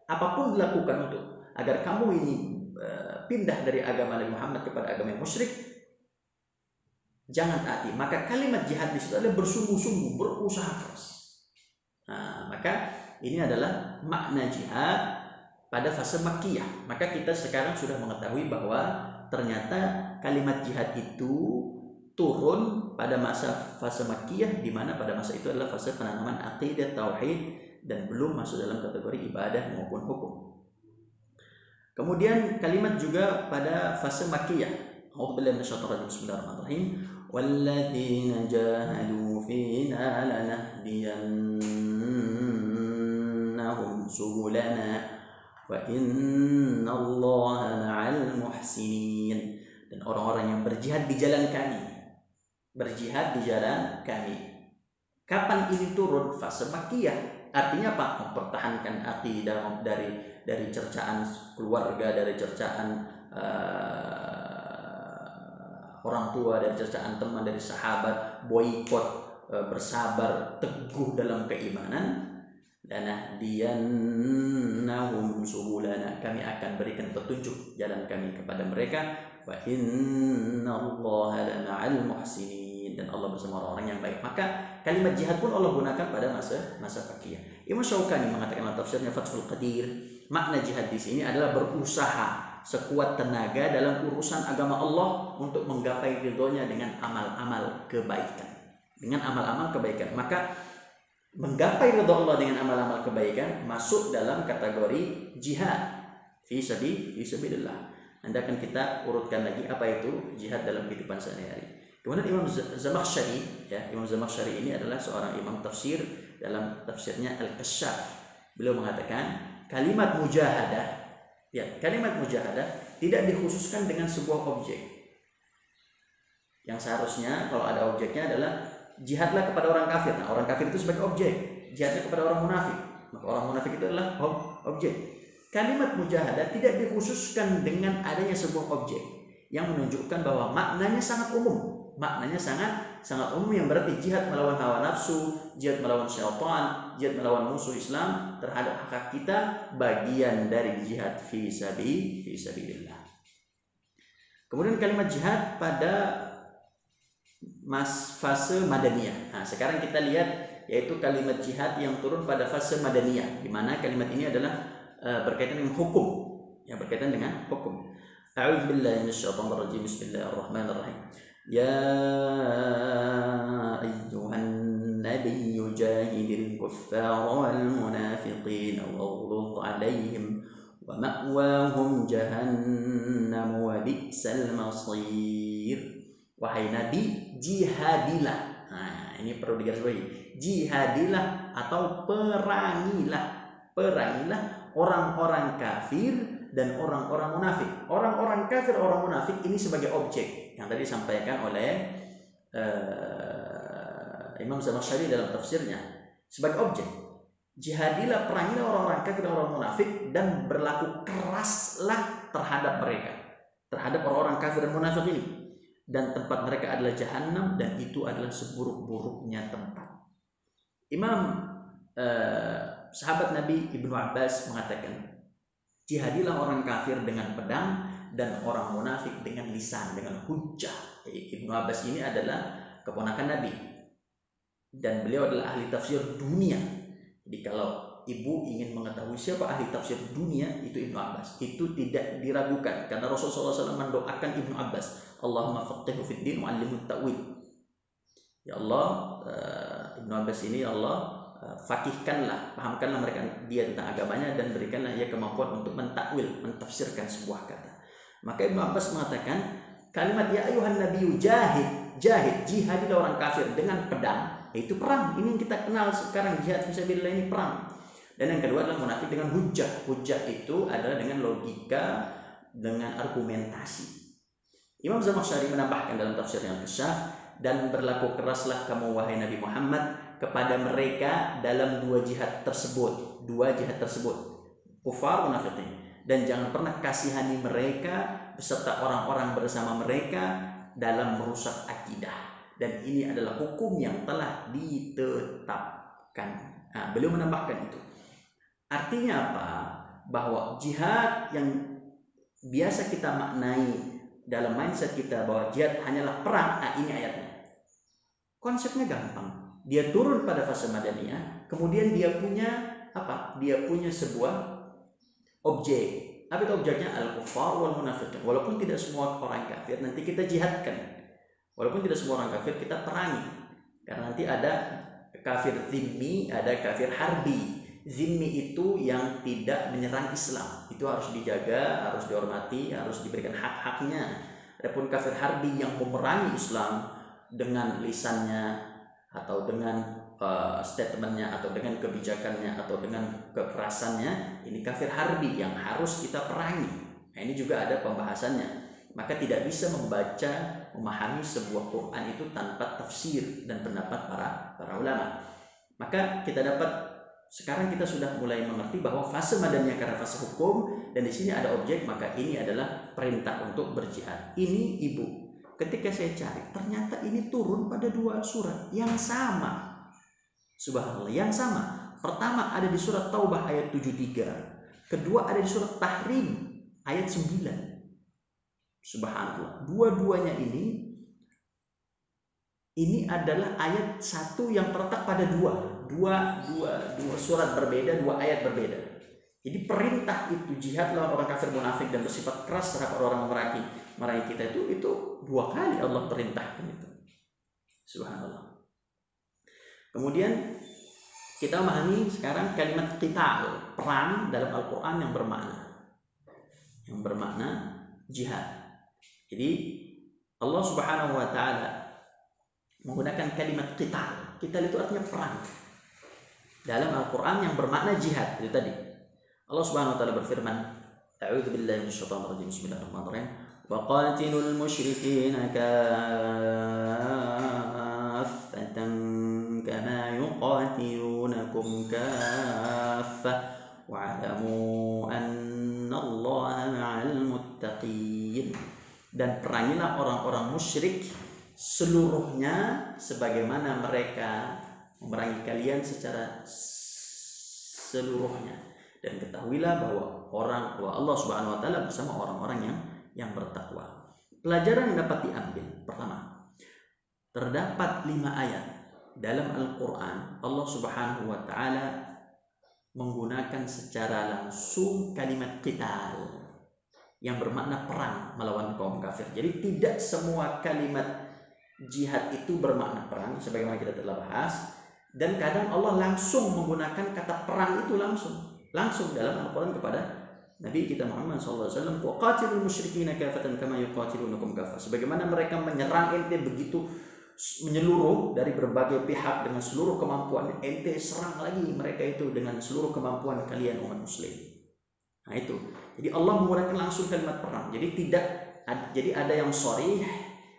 S1: apapun dilakukan untuk agar kamu ini pindah dari agama Nabi Muhammad kepada agama yang musyrik, jangan taati. Maka kalimat jihad di situ adalah bersungguh-sungguh, berusaha keras. Maka ini adalah makna jihad pada fase Makkiyah. Maka kita sekarang sudah mengetahui bahwa ternyata kalimat jihad itu turun pada masa fase Makkiyah, di mana pada masa itu adalah fase penanaman aqidah tauhid dan belum masuk dalam kategori ibadah maupun hukum. Kemudian kalimat juga pada fase Makkiyah. A'udzubillahi minasyaitonir rajim. Bismillahirrahmanirrahim. Walladzina jahadu fina lanahdiyannahum subulana wa innallaha ma'al muhsinin. Dan orang-orang yang berjihad di jalan kami, berjihad di jalan kami. Kapan ini turun? Fase Makkiyah. Artinya apa? Mempertahankan akidah dari cercaan keluarga, dari cercaan orang tua, dari cercaan teman, dari sahabat, boikot, bersabar, teguh dalam keimanan. Lanahdiyannahum subulana, kami akan berikan petunjuk jalan kami kepada mereka. Wa innallaha lama'al muhsinin, dan Allah bersama orang-orang yang baik. Maka kalimat jihad pun Allah gunakan pada masa Makkiyah. Imam Syaukani mengatakan dalam tafsirnya Fathul Qadir, makna jihad di sini adalah berusaha sekuat tenaga dalam urusan agama Allah untuk menggapai ridhonya dengan amal-amal kebaikan. Dengan amal-amal kebaikan. Maka menggapai ridho Allah dengan amal-amal kebaikan masuk dalam kategori jihad fi sabilillah. Nanti akan kita urutkan lagi apa itu jihad dalam kehidupan sehari-hari. Kemudian Imam Zamakhsyari, Imam Zamakhsyari ini adalah seorang imam tafsir. Dalam tafsirnya Al-Kasyaf, beliau mengatakan kalimat mujahadah, kalimat mujahadah tidak dikhususkan dengan sebuah objek. Yang seharusnya kalau ada objeknya adalah jihadlah kepada orang kafir. Nah, orang kafir itu sebagai objek. Jihadnya kepada orang munafik, maka orang munafik itu adalah objek. Kalimat mujahadah tidak dikhususkan dengan adanya sebuah objek, yang menunjukkan bahwa maknanya sangat umum. Maknanya sangat umum, yang berarti jihad melawan hawa nafsu, jihad melawan syaitan, jihad melawan musuh Islam terhadap hak kita, bagian dari jihad fi sabilillah. Kemudian kalimat jihad pada fase Madaniyah. Nah, sekarang kita lihat yaitu kalimat jihad yang turun pada fase Madaniyah, di mana kalimat ini adalah berkaitan dengan hukum, yang berkaitan dengan hukum. A'udzubillahi minasyaitonir rajim. Bismillahirrahmanirrahim. Ya ayyuhan nabiyyu jahidil kuffara wal munafiqina waghluz 'alaihim wa ma'wahum jahannam wa bi'sal masir. Wahai Nabi, jihadilah. Nah, ini perlu digarisbawahi. Jihadilah atau perangilah orang-orang kafir dan orang-orang munafik. Orang-orang kafir, orang munafik ini sebagai objek yang tadi disampaikan oleh Imam Zamakhsyari dalam tafsirnya, sebagai objek. Jihadilah, perangilah orang-orang kafir dan orang munafik, dan berlaku keraslah terhadap mereka, terhadap orang-orang kafir dan munafik ini. Dan tempat mereka adalah jahanam, dan itu adalah seburuk-buruknya tempat. Sahabat Nabi Ibnu Abbas mengatakan, jihadilah orang kafir dengan pedang dan orang munafik dengan lisan, dengan hujjah. Ibnu Abbas ini adalah keponakan Nabi dan beliau adalah ahli tafsir dunia. Jadi kalau ibu ingin mengetahui siapa ahli tafsir dunia, itu Ibnu Abbas. Itu tidak diragukan, karena Rasulullah SAW mendoakan Ibnu Abbas, Allahumma faqihhu fid din wa 'allimhu ta'wil. Ya Allah, Ibnu Abbas ini Allah fakihkanlah, pahamkanlah mereka dia tentang agamanya, dan berikanlah ia kemampuan untuk mentakwil, mentafsirkan sebuah kata. Maka Ibnu Abbas mengatakan kalimat ya ayuhan nabiyyu jihadilah orang kafir dengan pedang, yaitu perang. Ini yang kita kenal sekarang, jihad fisabilillah ini perang. Dan yang kedua adalah munafik dengan hujjah. Hujjah itu adalah dengan logika, dengan argumentasi. Imam Zamakhsyari menambahkan dalam tafsirnya Al-Kasyaf, dan berlaku keraslah kamu wahai Nabi Muhammad kepada mereka dalam dua jihad tersebut, kufar munafikin, dan jangan pernah kasihani mereka beserta orang-orang bersama mereka dalam merusak akidah, dan ini adalah hukum yang telah ditetapkan. Nah, beliau menambahkan itu. Artinya apa? Bahwa jihad yang biasa kita maknai dalam mindset kita bahwa jihad hanyalah perang, nah ini ayatnya. Konsepnya gampang. Dia turun pada fase Madaniyah, kemudian dia punya apa? Dia punya sebuah objek. Apa itu objeknya? Al-kufar wal munafiqin. Walaupun tidak semua orang kafir nanti kita jihadkan. Walaupun tidak semua orang kafir kita perangi. Karena nanti ada kafir zimmi, ada kafir harbi. Zimmi itu yang tidak menyerang Islam, itu harus dijaga, harus dihormati, harus diberikan hak-haknya. Adapun kafir harbi yang memerangi Islam dengan lisannya atau dengan statementnya atau dengan kebijakannya atau dengan kekerasannya, ini kafir harbi yang harus kita perangi. Nah, ini juga ada pembahasannya. Maka tidak bisa memahami sebuah Quran itu tanpa tafsir dan pendapat para ulama. Maka kita dapat sekarang kita sudah mulai mengerti bahwa fase Madaniyah karena fase hukum, dan di sini ada objek, maka ini adalah perintah untuk berjihad. Ini ibu, ketika saya cari ternyata ini turun pada dua surat yang sama. Subhanallah, yang sama. Pertama ada di surat Taubah ayat 73, kedua ada di surat Tahrim ayat 9. Subhanallah, dua-duanya ini adalah ayat satu yang terletak pada dua surat berbeda, dua ayat berbeda. Jadi perintah itu jihad lawan orang kafir munafik dan bersifat keras terhadap orang meraih kita itu dua kali Allah perintahkan itu. Subhanallah. Kemudian kita memahami sekarang kalimat qital, perang dalam Al-Quran yang bermakna jihad. Jadi Allah Subhanahu wa taala menggunakan kalimat qital. Qital itu artinya perang. Dalam Al-Quran yang bermakna jihad itu tadi. Allah Subhanahu wa taala berfirman, A'udzu billahi minasyaitonir rajim. Bismillahirrahmanirrahim. Wa qatilul musyrikeena kaffatan kama yuqatilunakum kaffah wa'lamu annallaha ma'al muttaqin. Dan perangilah orang-orang musyrik seluruhnya sebagaimana mereka memerangi kalian secara seluruhnya, dan ketahuilah bahwa Allah Subhanahu wa taala bersama orang-orang yang bertakwa. Pelajaran yang dapat diambil, pertama, terdapat 5 ayat dalam Al-Quran Allah Subhanahu wa taala menggunakan secara langsung kalimat qital yang bermakna perang melawan kaum kafir. Jadi tidak semua kalimat jihad itu bermakna perang sebagaimana kita telah bahas. Dan kadang Allah langsung menggunakan kata perang itu langsung dalam Al-Quran kepada Nabi kita Muhammad SAW. Waqatilul musyrikina kafatan kama yuqatilunakum kafah. Sebagaimana mereka menyerang ente begitu menyeluruh dari berbagai pihak dengan seluruh kemampuan, ente serang lagi mereka itu dengan seluruh kemampuan kalian umat muslim. Nah itu. Jadi Allah menggunakan langsung kalimat perang. Jadi ada yang sharih,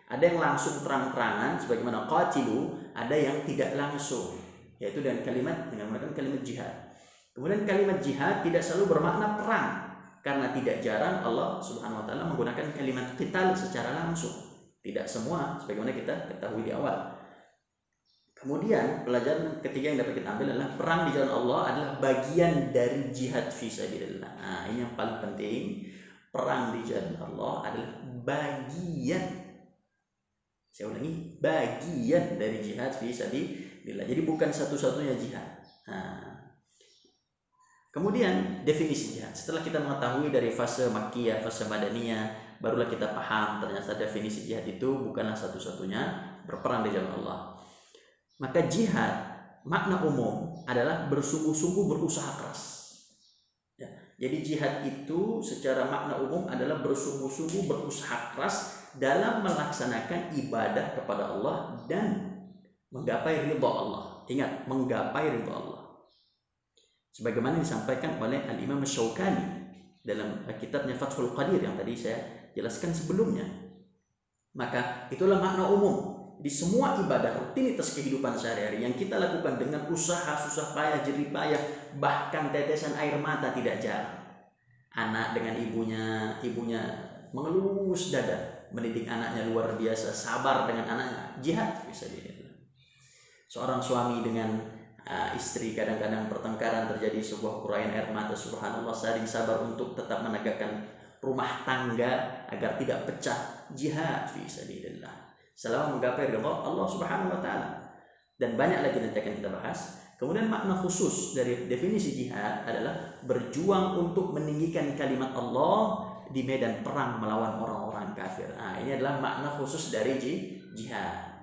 S1: ada yang langsung terang-terangan sebagaimana qatilu, ada yang tidak langsung, yaitu dengan menggunakan kalimat jihad. Kemudian kalimat jihad tidak selalu bermakna perang, karena tidak jarang Allah Subhanahu wa taala menggunakan kalimat qital secara langsung. Tidak semua sebagaimana kita ketahui di awal. Kemudian pelajaran ketiga yang dapat kita ambil adalah perang di jalan Allah adalah bagian dari jihad fisabilillah. Nah, ini yang paling penting. Perang di jalan Allah adalah bagian, saya ulangi, bagian dari jihad fisabilillah. Jadi bukan satu-satunya jihad. Nah, kemudian definisi jihad. Setelah kita mengetahui dari fase Makkiyah, fase Madaniyah, barulah kita paham ternyata definisi jihad itu bukanlah satu-satunya berperang di jalan Allah. Maka jihad makna umum adalah bersungguh-sungguh berusaha keras. Ya. Jadi jihad itu secara makna umum adalah bersungguh-sungguh berusaha keras dalam melaksanakan ibadah kepada Allah dan menggapai ridha Allah. Ingat, menggapai ridha Allah. Sebagaimana disampaikan oleh Al-Imam Syaukani dalam kitabnya Fathul Qadir yang tadi saya jelaskan sebelumnya. Maka itulah makna umum. Di semua ibadah rutinitas kehidupan sehari-hari yang kita lakukan dengan usaha, susah payah, jerih payah, bahkan tetesan air mata tidak jarang. Anak dengan ibunya mengelus dada, mendidik anaknya luar biasa, sabar dengan anaknya, jihad bisa dilihat. Seorang suami dengan istri kadang-kadang pertengkaran, terjadi sebuah uraian air mata, subhanallah, saling sabar untuk tetap menegakkan rumah tangga agar tidak pecah, jihad fi sabilillah selama menggapai ridha Allah Subhanahu wa taala. Dan banyak lagi nanti akan kita bahas. Kemudian makna khusus dari definisi jihad adalah berjuang untuk meninggikan kalimat Allah di medan perang melawan orang-orang kafir. Ini adalah makna khusus dari jihad.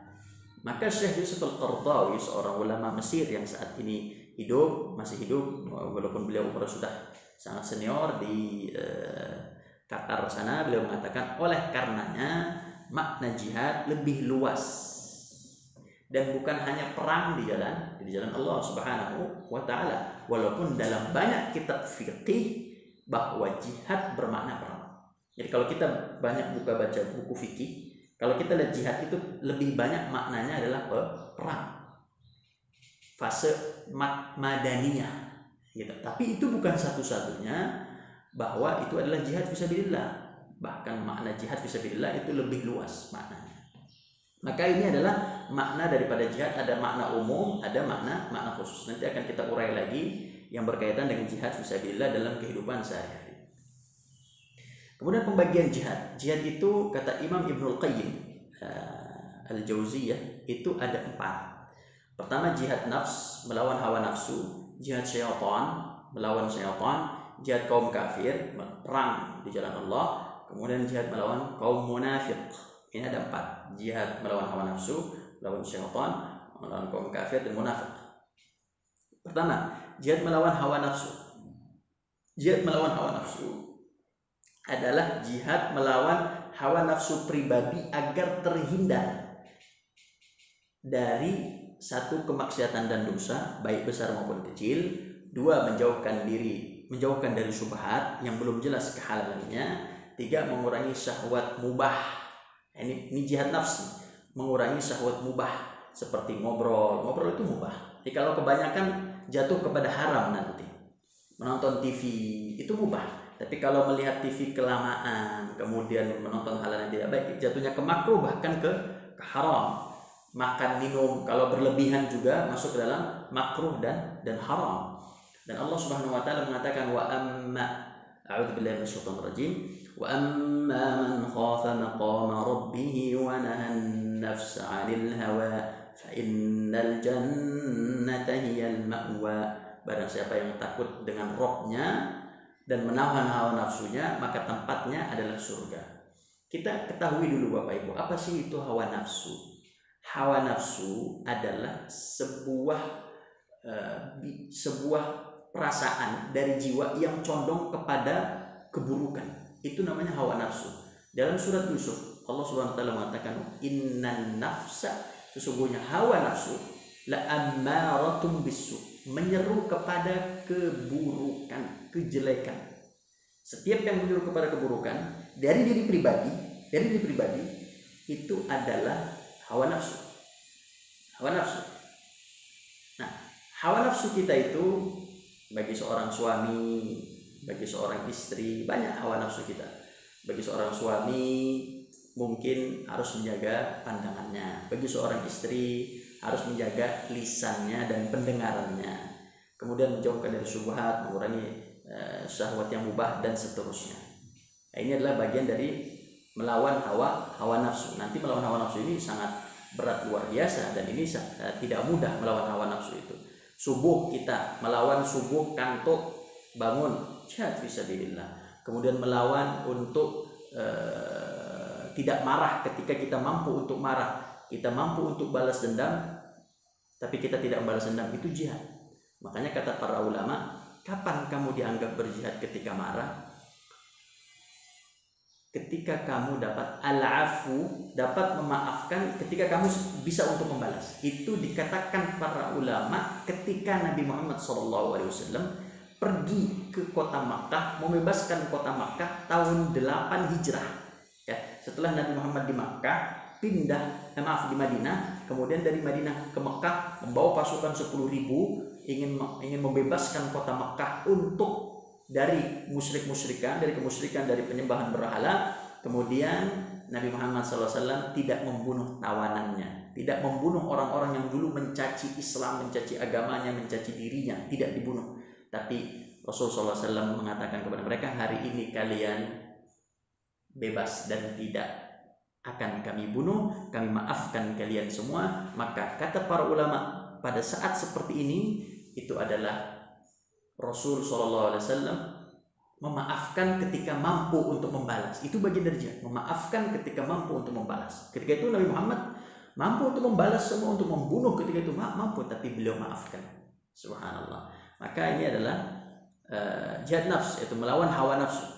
S1: Maka Syekh Yusuf Al-Qaradawi, seorang ulama Mesir yang saat ini masih hidup walaupun beliau sudah sangat senior di Qatar sana, beliau mengatakan oleh karenanya makna jihad lebih luas dan bukan hanya perang di jalan Allah Subhanahu wa taala, walaupun dalam banyak kitab fikih bahwa jihad bermakna perang. Jadi kalau kita banyak baca buku fikih, kalau kita lihat jihad itu lebih banyak maknanya adalah perang, fase madaniyah gitu. Tapi itu bukan satu-satunya bahwa itu adalah jihad fisabilillah. Bahkan makna jihad fisabilillah itu lebih luas maknanya. Maka ini adalah makna daripada jihad, ada makna umum, ada makna khusus. Nanti akan kita urai lagi yang berkaitan dengan jihad fisabilillah dalam kehidupan sehari-hari. Kemudian pembagian jihad. Jihad itu kata Imam Ibnul Qayyim Al-Jauziyah itu ada 4. Pertama, jihad nafs melawan hawa nafsu, jihad syaitan melawan syaitan, jihad kaum kafir, perang di jalan Allah. Kemudian jihad melawan kaum munafik. Ini ada 4. Jihad melawan hawa nafsu, melawan syaitan, melawan kaum kafir dan munafik. Pertama, jihad melawan hawa nafsu. Jihad melawan hawa nafsu adalah jihad melawan hawa nafsu pribadi agar terhindar dari satu, kemaksiatan dan dosa baik besar maupun kecil. 2, menjauhkan dari syubhat yang belum jelas kehalalannya. 3, mengurangi syahwat mubah. Ini jihad nafs, mengurangi syahwat mubah seperti ngobrol itu mubah. Jadi kalau kebanyakan jatuh kepada haram nanti. Menonton TV itu mubah. Tapi kalau melihat TV kelamaan, kemudian menonton hal yang tidak baik, jatuhnya ke makruh, bahkan ke haram. Makan minum kalau berlebihan juga masuk ke dalam makruh dan haram. Dan Allah Subhanahu wa taala mengatakan wa amma a'udzubillahi minasyaitonir rajim wa amma man khafa maqama rabbih wa nahan nafsa 'anil hawa fa innal jannata hiyal ma'wa. Barang siapa yang takut dengan Rabb-nya dan menahan hawa nafsunya, maka tempatnya adalah surga. Kita ketahui dulu Bapak Ibu, apa sih itu hawa nafsu? Hawa nafsu adalah sebuah perasaan dari jiwa yang condong kepada keburukan. Itu namanya hawa nafsu. Dalam surat Yusuf, Allah Subhanahu wa taala mengatakan innan nafsa, sesungguhnya hawa nafsu la ammaratum bisu, menyeru kepada keburukan, kejelekan. Setiap yang menyeru kepada keburukan dari diri pribadi itu adalah hawa nafsu. Nah, hawa nafsu kita itu bagi seorang suami, bagi seorang istri, banyak hawa nafsu kita. Bagi seorang suami mungkin harus menjaga pandangannya. Bagi seorang istri harus menjaga lisannya dan pendengarannya. Kemudian menjauhkan dari syubhat, mengurangi syahwat yang mubah dan seterusnya. Nah, ini adalah bagian dari melawan hawa nafsu. Nanti melawan hawa nafsu ini sangat berat luar biasa, dan ini tidak mudah melawan hawa nafsu itu. Subuh kita melawan subuh, kantuk, bangun, jihad fisabilillah. Kemudian melawan untuk tidak marah ketika kita mampu untuk marah, kita mampu untuk balas dendam, tapi kita tidak membalas dendam, itu jihad. Makanya kata para ulama, kapan kamu dianggap berjihad? Ketika marah, ketika kamu dapat al-afu, dapat memaafkan, ketika kamu bisa untuk membalas. Itu dikatakan para ulama ketika Nabi Muhammad SAW pergi ke kota Makkah, membebaskan kota Makkah tahun 8 Hijrah. Ya, setelah Nabi Muhammad di Makkah, di Madinah, kemudian dari Madinah ke Mekah membawa pasukan 10.000, ingin membebaskan kota Mekah untuk dari kemusyrikan, dari penyembahan berhala. Kemudian Nabi Muhammad SAW tidak membunuh tawanannya, tidak membunuh orang-orang yang dulu mencaci Islam, mencaci agamanya, mencaci dirinya, tidak dibunuh. Tapi Rasulullah SAW mengatakan kepada mereka, hari ini kalian bebas dan tidak akan kami bunuh, kami maafkan kalian semua. Maka kata para ulama, pada saat seperti ini, itu adalah Rasul SAW memaafkan ketika mampu untuk membalas. Itu bagian dari jihad, memaafkan ketika mampu untuk membalas. Ketika itu Nabi Muhammad mampu untuk membalas semua, untuk membunuh ketika itu mampu, tapi beliau maafkan. Subhanallah. Maka ini adalah jihad nafs, yaitu melawan hawa nafsu.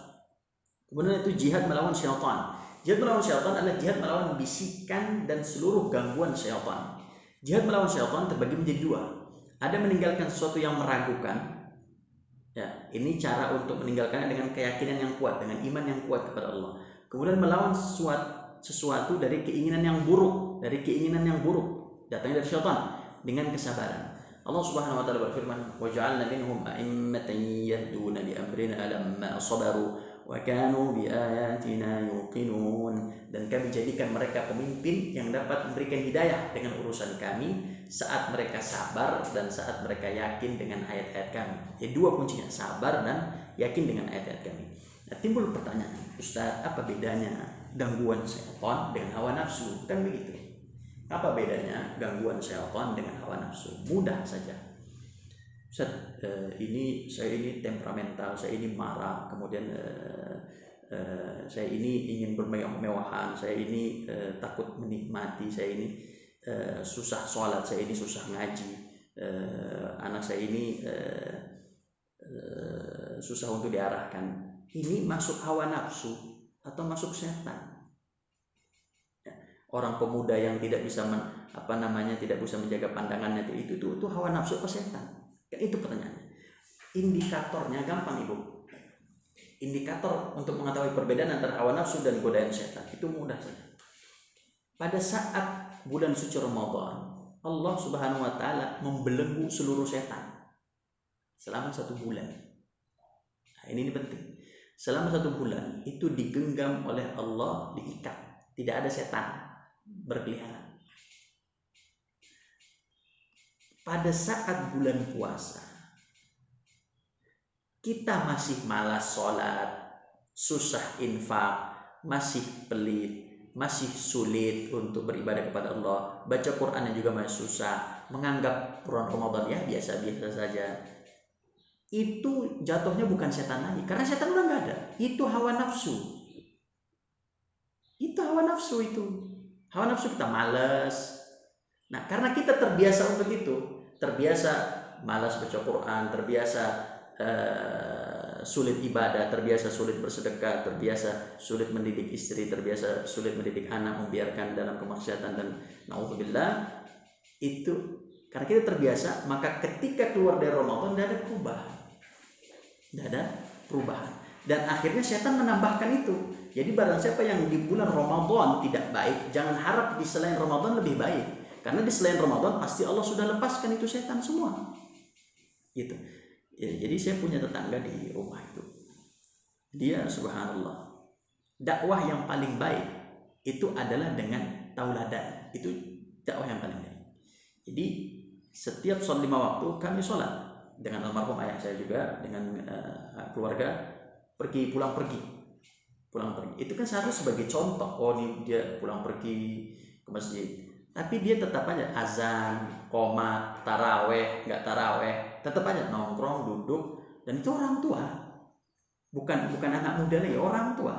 S1: Kemudian itu jihad melawan syaitan. Jihad melawan syaitan adalah jihad melawan bisikan dan seluruh gangguan syaitan. Jihad melawan syaitan terbagi menjadi dua. Ada meninggalkan sesuatu yang meragukan. Ya, ini cara untuk meninggalkannya dengan keyakinan yang kuat, dengan iman yang kuat kepada Allah. Kemudian melawan sesuatu dari keinginan yang buruk, datangnya dari syaitan, dengan kesabaran. Allah Subhanahu wa taala berfirman, "Wa ja'alna minhum a'immatan yahduna bi amrina lamma sabaru wa kanu bi ayatina yuqinun." Dan kami jadikan mereka pemimpin yang dapat memberikan hidayah dengan urusan kami saat mereka sabar dan saat mereka yakin dengan ayat-ayat kami. Jadi dua kuncinya, sabar dan yakin dengan ayat-ayat kami. Nah, timbul pertanyaan, Ustaz, apa bedanya gangguan syaitan dengan hawa nafsu? Kan begitu. Apa bedanya gangguan syaitan dengan hawa nafsu? Mudah saja. Ustaz, saya ini temperamental, saya ini marah, kemudian saya ini ingin bermewah-mewahan, saya ini takut menikmati, saya ini susah sholat, saya ini susah ngaji, anak saya ini susah untuk diarahkan. Ini masuk hawa nafsu atau masuk setan? Orang pemuda yang tidak bisa tidak bisa menjaga pandangannya, itu hawa nafsu atau setan? Kan itu pertanyaannya. Indikatornya gampang, Ibu. Indikator untuk mengetahui perbedaan antara hawa nafsu dan godaan setan itu mudah saja. Pada saat bulan suci Ramadan, Allah Subhanahu wa taala membelenggu seluruh setan selama 1 bulan. Nah, ini penting. Selama 1 bulan itu digenggam oleh Allah, diikat, tidak ada setan berkeliaran. Pada saat bulan puasa, kita masih malas sholat, susah infak, masih pelit, masih sulit untuk beribadah kepada Allah, baca Qurannya juga masih susah, menganggap bulan Ramadan ya biasa-biasa saja. Itu jatuhnya bukan setan lagi, karena setan udah nggak ada. Itu hawa nafsu. Hawa nafsu kita malas. Nah, karena kita terbiasa untuk itu, terbiasa malas baca Quran, terbiasa sulit ibadah, terbiasa sulit bersedekah, terbiasa sulit mendidik istri, terbiasa sulit mendidik anak, membiarkan dalam kemaksiatan dan naudzubillah. Itu karena kita terbiasa, maka ketika keluar dari Ramadan tidak ada perubahan. Dan akhirnya setan menambahkan itu. Jadi barang siapa yang di bulan Ramadan tidak baik, jangan harap di selain Ramadan lebih baik. Karena di selain Ramadan pasti Allah sudah lepaskan itu setan semua. Gitu. Ya, jadi saya punya tetangga di rumah itu. Dia subhanallah, dakwah yang paling baik itu adalah dengan tauladan. Itu dakwah yang paling baik. Jadi setiap sholat 5 waktu kami sholat dengan almarhum ayah saya juga, dengan keluarga, pulang pergi. Itu kan seharusnya sebagai contoh. Oh, ini dia pulang pergi ke masjid. Tapi dia tetap aja azan, qomat, taraweh, nggak taraweh, tetap aja nongkrong, duduk, dan itu orang tua, bukan anak muda lagi, orang tua.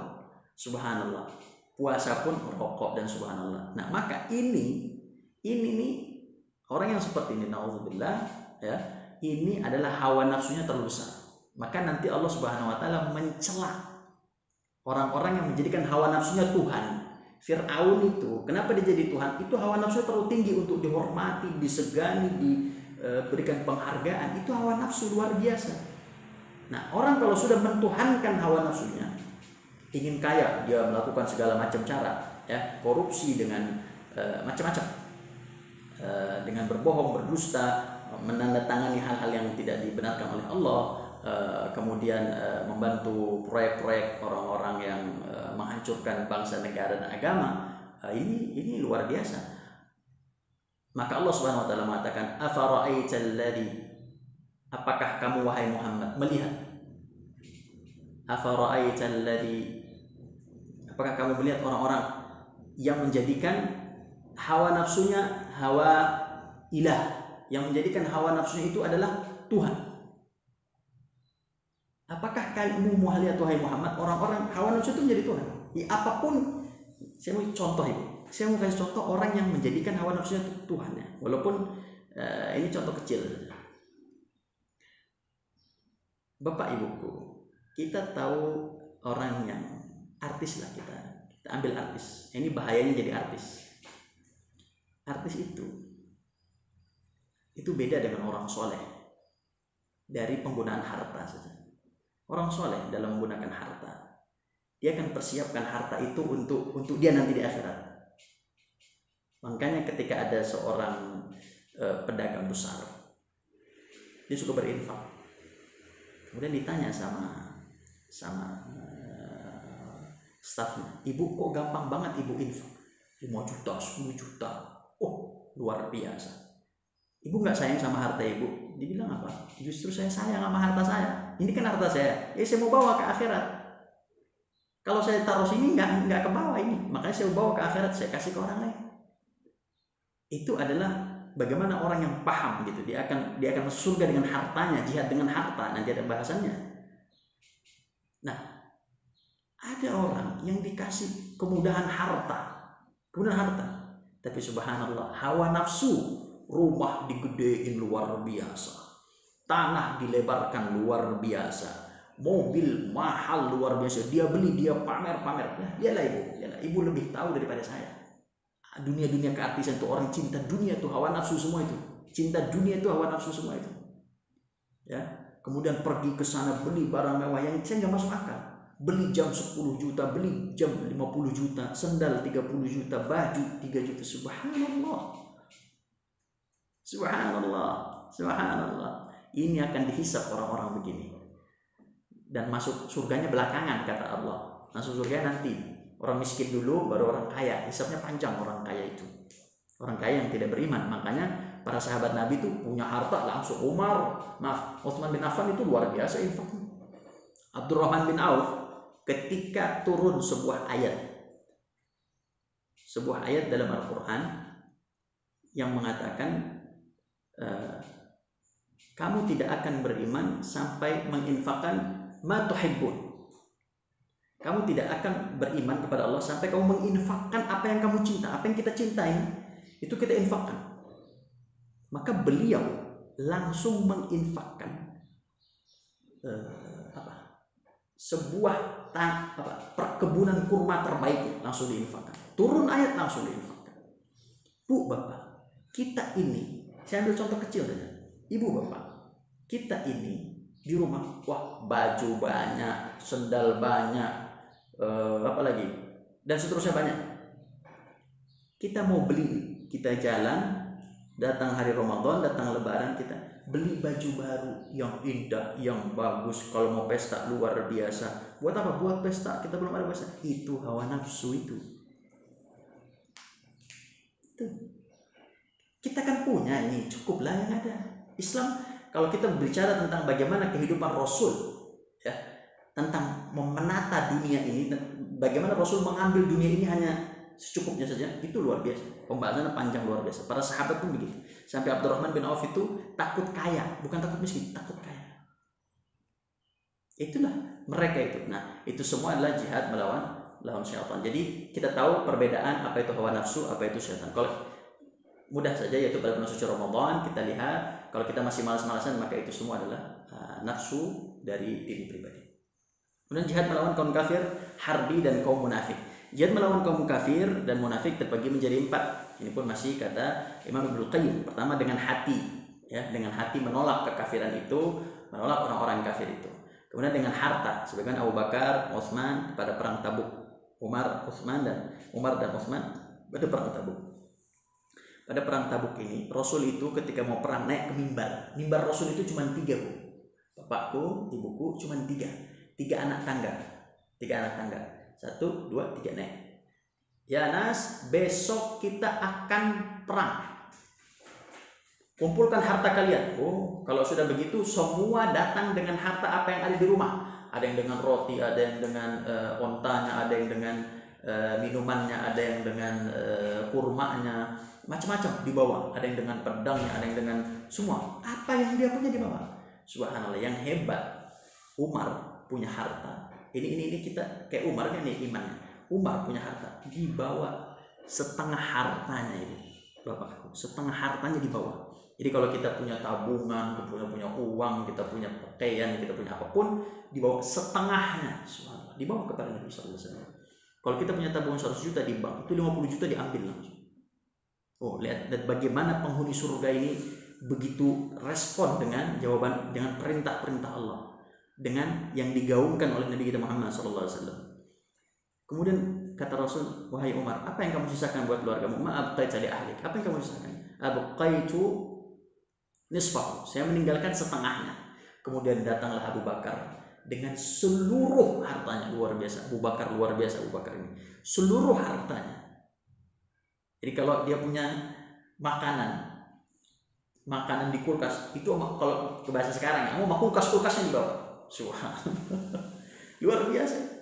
S1: Subhanallah, puasa pun merokok dan subhanallah. Nah, maka ini nih Orang yang seperti ini, naudzubillah, ya, ini adalah hawa nafsunya terlalu besar. Maka nanti Allah Subhanahu wa taala mencela orang-orang yang menjadikan hawa nafsunya Tuhan. Fir'aun itu, kenapa dia jadi Tuhan? Itu hawa nafsunya terlalu tinggi untuk dihormati, disegani, diberikan penghargaan. Itu hawa nafsu luar biasa. Nah, orang kalau sudah mentuhankan hawa nafsunya, ingin kaya, dia melakukan segala macam cara, ya, korupsi dengan macam-macam, dengan berbohong, berdusta, menandatangani hal-hal yang tidak dibenarkan oleh Allah, kemudian membantu proyek-proyek orang-orang yang menghancurkan bangsa, negara, dan agama. Ini luar biasa. Maka Allah Subhanahu wa taala mengatakan, afara'aital ladzi, apakah kamu wahai Muhammad melihat, afara'aital ladzi, apakah kamu melihat orang-orang yang menjadikan hawa nafsunya hawa ilah, yang menjadikan hawa nafsunya itu adalah Tuhan. Apakah kamu mau lihat wahai Muhammad orang-orang hawa nafsu itu menjadi Tuhan? Ya, apapun, saya mau contoh Ibu. Saya mau kasih contoh orang yang menjadikan hawa nafsunya itu Tuhan, ya. Walaupun ini contoh kecil. Bapak Ibuku, kita tahu orang yang artis lah, kita ambil artis. Ini bahayanya jadi artis. Artis itu beda dengan orang soleh dari penggunaan harta saja. Orang soleh dalam menggunakan harta, dia akan persiapkan harta itu untuk dia nanti di akhirat. Makanya ketika ada seorang pedagang besar, dia suka berinfak. Kemudian ditanya sama stafnya, ibu kok gampang banget ibu infak? 5 juta, 10 juta, oh luar biasa. Ibu nggak sayang sama harta ibu? Dibilang apa? Justru saya sayang sama harta saya. Ini kan harta saya. Ya saya mau bawa ke akhirat. Kalau saya taruh sini nggak ke bawah ini. Makanya saya mau bawa ke akhirat. Saya kasih ke orang lain. Itu adalah bagaimana orang yang paham gitu. Dia akan masuk surga dengan hartanya. Jihad dengan harta. Nanti ada bahasannya. Nah, ada orang yang dikasih kemudahan harta. Tapi subhanallah, hawa nafsu. Rumah digedein luar biasa, tanah dilebarkan luar biasa, mobil mahal luar biasa, dia beli, dia pamer. Yalah ibu lebih tahu daripada saya. Dunia keartisan itu, orang cinta dunia itu hawa nafsu semua itu. Cinta dunia itu hawa nafsu semua itu. Ya, kemudian pergi ke sana beli barang mewah yang saya nggak masuk akal. Beli jam 10 juta, beli jam 50 juta, sendal 30 juta, baju 3 juta. Subhanallah. Ini akan dihisap orang-orang begini. Dan masuk surganya belakangan, kata Allah. Masuk surga nanti. Orang miskin dulu, baru orang kaya. Hisapnya panjang orang kaya itu. Orang kaya yang tidak beriman. Makanya para sahabat Nabi itu punya harta langsung. Utsman bin Affan itu luar biasa infaknya. Abdurrahman bin Auf, ketika turun sebuah ayat dalam Al-Quran yang mengatakan, kamu tidak akan beriman sampai menginfakkan ma tuhibbun. Kamu tidak akan beriman kepada Allah sampai kamu menginfakkan apa yang kamu cinta, apa yang kita cintai, itu kita infakkan. Maka beliau langsung menginfakkan sebuah perkebunan kurma terbaik, langsung diinfakkan. Turun ayat langsung diinfakkan. Bu, Bapak, kita ini, saya ambil contoh kecil saja. Ibu, Bapak, kita ini di rumah, wah, baju banyak, sendal banyak, apa lagi, dan seterusnya banyak. Kita mau beli, kita jalan, datang hari Ramadan, datang Lebaran, kita beli baju baru yang indah, yang bagus. Kalau mau pesta luar biasa. Buat apa? Buat pesta. Kita belum ada pesta. Itu hawa nafsu itu. Kita kan punya ini, cukuplah yang ada. Islam, kalau kita berbicara tentang bagaimana kehidupan Rasul, ya, tentang menata dunia ini, bagaimana Rasul mengambil dunia ini hanya secukupnya saja, itu luar biasa. Pembahasannya panjang luar biasa. Para sahabat pun begitu. Sampai Abdurrahman bin Auf itu takut kaya, bukan takut miskin, takut kaya. Itulah mereka itu. Nah, itu semua adalah jihad melawan syaitan. Jadi kita tahu perbedaan apa itu hawa nafsu, apa itu syaitan. Kalau mudah saja, yaitu pada bulan suci Ramadan kita lihat kalau kita masih malas-malasan maka itu semua adalah nafsu dari diri pribadi. Kemudian jihad melawan kaum kafir, harbi dan kaum munafik. Jihad melawan kaum kafir dan munafik terbagi menjadi 4. Ini pun masih kata Imam Ibnu Qayyim. Pertama dengan hati, ya, dengan hati menolak kekafiran itu, menolak orang-orang kafir itu. Kemudian dengan harta, sebagaimana Abu Bakar, Utsman pada perang Tabuk, Umar dan Utsman pada perang Tabuk. Pada perang Tabuk ini, Rasul itu ketika mau perang naik ke mimbar. Mimbar Rasul itu cuma 3, Bu. Bapakku, ibuku cuma 3. 3 anak tangga. 3 anak tangga. 1, 2, 3 naik. Ya Nas, besok kita akan perang. Kumpulkan harta kalian. Oh, kalau sudah begitu semua datang dengan harta apa yang ada di rumah. Ada yang dengan roti, ada yang dengan ontanya, ada yang dengan minumannya, ada yang dengan kurmanya, macam-macam dibawa. Ada yang dengan pedangnya, ada yang dengan semua. Apa yang dia punya dibawa. Subhanallah, yang hebat Umar punya harta. Ini kita kayak Umar kan nih imannya. Umar punya harta, dibawa setengah hartanya itu. Bapakku, setengah hartanya dibawa. Jadi kalau kita punya tabungan, kita punya uang, kita punya pakaian, kita punya apapun, dibawa setengahnya. Subhanallah, dibawa kepada Nabi sallallahu alaihi wasallam. Kalau kita punya tabungan 100 juta di bank, itu 50 juta diambil langsung. Oh, lihat bagaimana penghuni surga ini begitu respon dengan jawaban, dengan perintah-perintah Allah, dengan yang digaungkan oleh Nabi kita Muhammad sallallahu alaihi wasallam. Kemudian kata Rasul, wahai Umar, apa yang kamu sisakan buat keluargamu? Ma abqaita li ahlik. Apa yang kamu sisakan? Abqaitu nisfahu. Saya meninggalkan setengahnya. Kemudian datanglah Abu Bakar dengan seluruh hartanya. Luar biasa. Abu Bakar luar biasa, Abu Bakar ini. Seluruh hartanya. Jadi kalau dia punya makanan di kulkas, itu kalau ke bahasa sekarang, kamu mau kulkas-kulkasnya dibawa. Subhanallah. Luar biasa.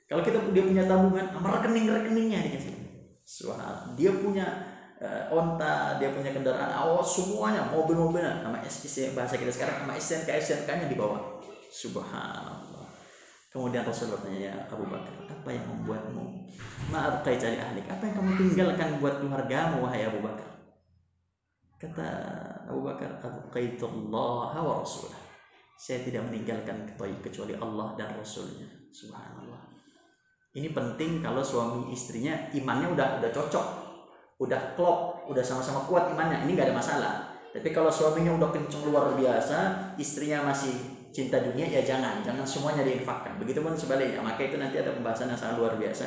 S1: Kalau dia punya tabungan, sama rekening-rekeningnya dikasih. Subhanallah. Dia punya onta, dia punya kendaraan, semuanya, mobil-mobilan, sama bahasa kita sekarang, sama STNK-nya dibawa. Subhanallah. Kemudian Rasul bertanya, ya Abu Bakar, apa yang membuatmu ma'abqai cari ahlik? Apa yang kamu tinggalkan buat keluargamu, wahai Abu Bakar? Kata Abu Bakar, abqaitullaha wa rasulah. Saya tidak meninggalkan kecuali Allah dan Rasulnya. Subhanallah. Ini penting kalau suami istrinya imannya udah cocok, udah klop, udah sama-sama kuat imannya, ini nggak ada masalah. Tapi kalau suaminya udah kenceng luar biasa, istrinya masih cinta dunia, ya jangan semuanya diinfakkan. Begitupun sebaliknya, maka itu nanti ada pembahasan yang sangat luar biasa.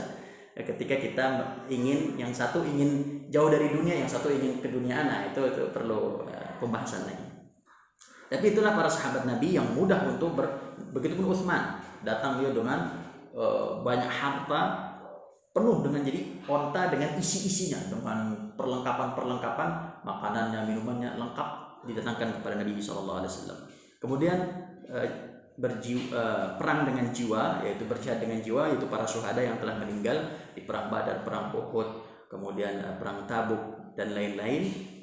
S1: Ketika kita ingin, yang satu ingin jauh dari dunia, yang satu ingin keduniaan, nah itu perlu pembahasan lagi. Tapi itulah para sahabat Nabi yang mudah untuk begitupun Utsman, datang dia dengan banyak harta, penuh dengan jadi onta dengan isi-isinya, dengan perlengkapan makanannya, minumannya lengkap didatangkan kepada Nabi sallallahu alaihi wasallam. Kemudian perang dengan jiwa, yaitu berjihad dengan jiwa, yaitu para syuhada yang telah meninggal di perang Badar, perang Uhud, kemudian perang Tabuk dan lain-lain.